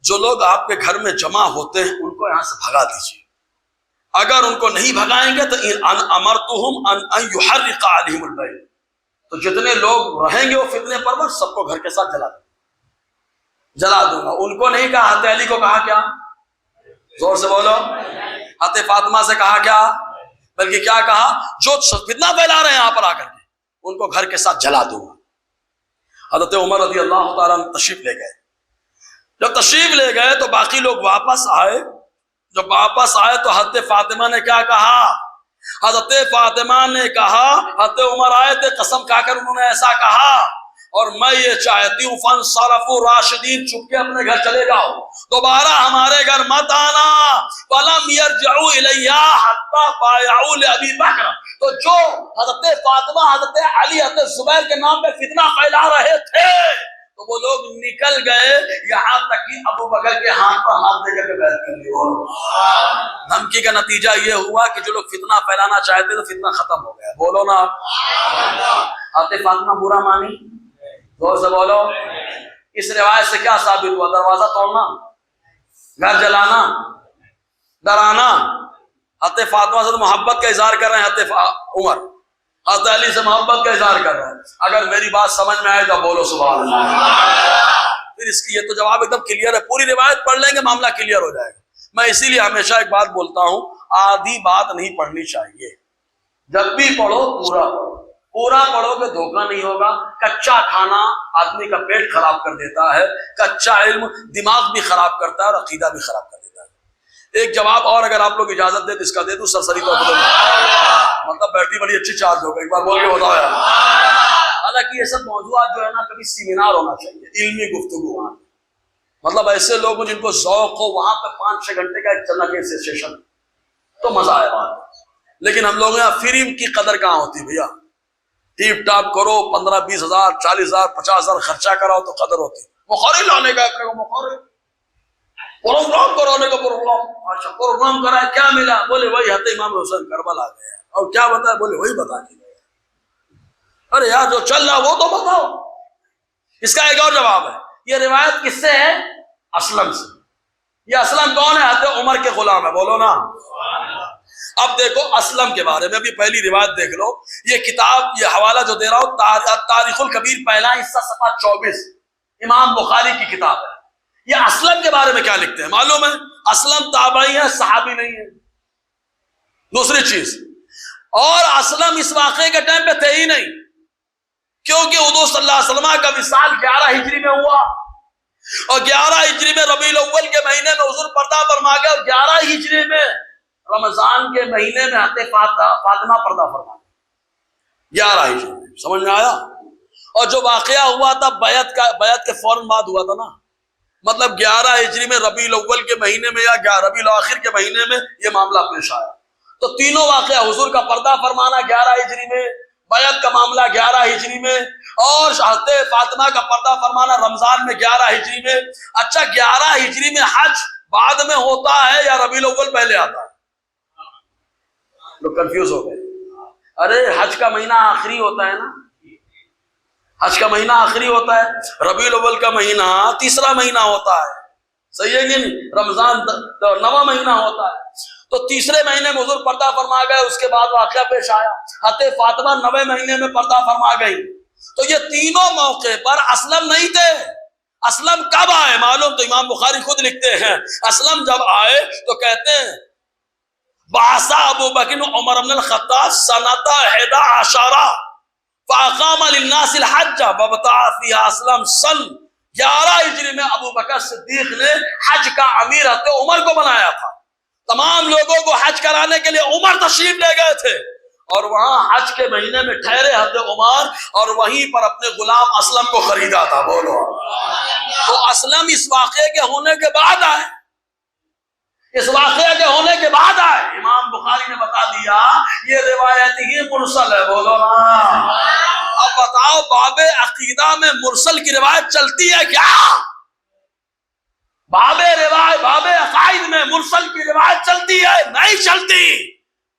جو لوگ آپ کے گھر میں جمع ہوتے ہیں ان کو یہاں سے بھگا دیجیے. اگر ان کو نہیں بھگائیں گے تو امرتهم ان يحرق عليهم البيت، تو جتنے لوگ رہیں گے وہ فتنے پرور سب کو گھر کے ساتھ جلا دوں گا. ان کو نہیں کہا. حضرت علی کو کہا کیا؟ زور سے بولو. حضرت فاطمہ سے کہا کیا؟ بلکہ کیا کہا؟ جو فتنہ پھیلا رہے ہیں یہاں پر آ کر کے ان کو گھر کے ساتھ جلا دوں گا. حضرت عمر رضی اللہ تعالیٰ تشریف لے گئے. جب تشریف لے گئے تو باقی لوگ واپس آئے. جب واپس آئے تو حضرت فاطمہ نے کیا کہا؟ حضرت فاطمہ نے کہا، حضرت عمر آئے تھے قسم کھا کر انہوں نے ایسا کہا، اور میں یہ چاہتی ہوں فانصرفوا راشدین، چپ کے اپنے گھر چلے جاؤ، دوبارہ ہمارے گھر مت آنا. فلم یرجعوا الیہ حتی بایعوا لابی بکر، تو جو حضرت فاطمہ، حضرت علی، حضرت زبیر کے نام پہ فتنہ پھیلا رہے تھے تو وہ لوگ نکل گئے یہاں تک کہ ابو بکر کے ہاتھ پر ہاتھ دے کر کے بیعت کر لی. دھمکی کا نتیجہ یہ ہوا کہ جو لوگ فتنہ پھیلانا چاہتے تو فتنہ ختم ہو گیا. بولو نا. حضرت فاطمہ برا مانی؟ زور سے بولو. اس روایت سے کیا ثابت ہوا؟ دروازہ توڑنا، گھر جلانا، ڈرانا. حضرت فاطمہ سے محبت کا اظہار کر رہے ہیں حضرت عمر، حضرت علی سے محبت کا اظہار کر رہے ہیں. اگر میری بات سمجھ میں آئے تو بولو سبحان اللہ. پھر اس کی یہ تو جواب ایک دم کلیئر ہے. پوری روایت پڑھ لیں گے معاملہ کلیئر ہو جائے گا. میں اسی لیے ہمیشہ ایک بات بولتا ہوں، آدھی بات نہیں پڑھنی چاہیے. جب بھی پڑھو پورا پڑھو. پورا پڑھو کہ دھوکہ نہیں ہوگا. کچا کھانا آدمی کا پیٹ خراب کر دیتا ہے، کچا علم دماغ بھی خراب کرتا ہے اور عقیدہ بھی خراب کر دیتا ہے. ایک جواب اور اگر آپ لوگ اجازت دیں تو اس کا دے دوں سرسری طور پر، مطلب بیٹری بڑی اچھی چارج ہو گئی. ایک بار بول کے بتاؤ یار. حالانکہ یہ سب موضوعات جو ہے نا کبھی سیمینار ہونا چاہیے، علمی گفتگو وہاں، مطلب ایسے لوگ جن کو ذوق ہو وہاں پہ 5-6 گھنٹے کا ایک چلنا کے سیشن تو مزہ آئے بات. لیکن ہم لوگوں یہاں فری کی قدر کہاں ہوتی بھیا؟ ٹیپ ٹاپ کرو، 15-20 ہزار 40 ہزار 50 ہزار خرچہ کراؤ تو قدر ہوتی. مخوری لانے کا اپنے کو مخوری، پروگرام کرانے کا پروگرام. اچھا پروگرام کرائے، کیا ملا؟ بولے وہی حضرت امام حسین کربلا گئے. اور کیا بتایا؟ بولے وہی بتا کے گئے. ارے یار جو چل رہا وہ تو بتاؤ. اس کا ایک اور جواب ہے. یہ روایت کس سے ہے؟ اسلم سے. یہ اسلم کون ہے؟ حضرت عمر کے غلام ہے. بولو نا. اب دیکھو اسلم کے بارے میں بھی پہلی روایت دیکھ لو. یہ کتاب، یہ حوالہ جو دے رہا ہوں تاریخ الکبیر پہلا حصہ صفحہ 24، امام بخاری کی کتاب ہے. یہ اسلم کے بارے میں کیا لکھتے ہیں معلوم ہے؟ اسلم تابعی ہے، صحابی نہیں ہے. دوسری چیز، اور اسلم اس واقعے کے ٹائم پہ تھے ہی نہیں، کیونکہ حضور صلی اللہ علیہ وسلم کا وصال 11 ہجری میں ہوا، اور 11 ہجری میں ربیع الاول کے مہینے میں حضور پردہ فرما گئے، اور 11 ہجری میں رمضان کے مہینے میں حضرت فاطمہ پردہ فرما گئے. 11 ہجری میں. سمجھ میں آیا؟ اور جو واقعہ ہوا تھا بیعت کے فوراً بعد ہوا تھا نا. مطلب 11 ہجری میں ربیع الاول کے مہینے میں یا ربیع الاخر کے مہینے میں یہ معاملہ پیش آیا. تو تینوں واقعہ حضور کا پردہ فرمانا 11 ہجری میں، بیعت کا معاملہ 11 ہجری میں، اور حضرت فاطمہ کا پردہ فرمانا رمضان میں 11 ہجری میں. اچھا 11 ہجری میں حج بعد میں ہوتا ہے یا ربیع الاول پہلے آتا ہے؟ لوگ کنفیوز ہو گئے. ارے حج کا مہینہ آخری ہوتا ہے نا، حج کا مہینہ آخری ہوتا ہے، ربیع الاول کا مہینہ تیسرا مہینہ ہوتا ہے، صحیح ہے کہ نہیں؟ رمضان 9واں مہینہ ہوتا ہے. تو تیسرے مہینے میں حضور پردہ فرما گئے، اس کے بعد واقعہ پیش آیا. حضرت فاطمہ 9ویں مہینے میں پردہ فرما گئی. تو یہ تینوں موقع پر اسلم نہیں تھے. اسلم کب آئے معلوم؟ تو امام بخاری خود لکھتے ہیں اسلم جب آئے تو کہتے ہیں بعثا ابو بکر عمر بن الخطاب سنۃ 11 فاقام للناس الحج وابتعث فيها اسلم سن 11 ہجری میں ابو بکر صدیق نے حج کا امیر حضرت عمر کو بنایا تھا. تمام لوگوں کو حج کرانے کے لیے عمر تشریف لے گئے تھے اور وہاں حج کے مہینے میں ٹھہرے حضرت عمر اور وہیں پر اپنے غلام اسلم کو خریدا تھا. بولو. تو اسلم اس واقعے کے ہونے کے بعد آئے، اس واقعے کے ہونے کے بعد آئے. امام بخاری نے بتا دیا یہ روایت ہی مرسل ہے. بولو نا. اب بتاؤ باب عقیدہ میں مرسل کی روایت چلتی ہے کیا؟ باب عقائد میں مرسل کی روایت چلتی ہے؟ نہیں چلتی.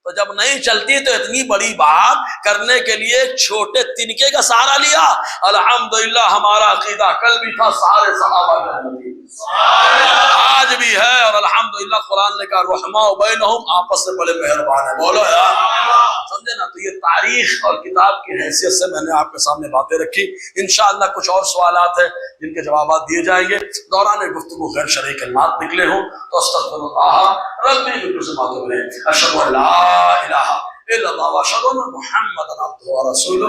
تو جب نہیں چلتی تو اتنی بڑی بات کرنے کے لیے چھوٹے تنکے کا سہارا لیا. الحمدللہ ہمارا عقیدہ کل بھی تھا سارے صحابہ جنتی، آج بھی ہے، اور الحمدللہ قرآن نے کہا رحماء بینہم، آپس میں بڑے مہربان ہیں. بولو یار، سمجھے نا. تو یہ تاریخ اور کتاب کی حیثیت سے میں نے آپ کے سامنے باتیں رکھی. انشاءاللہ کچھ اور سوالات ہیں جن کے جوابات دیے جائیں گے. دوران گفتگو غیر شرعی کلمات نکلے ہوں تو استغفر اللہ ربی من کل ما تقول اشهد ان لا الہ الا اللہ واشهد ان محمدا عبدہ ورسولہ.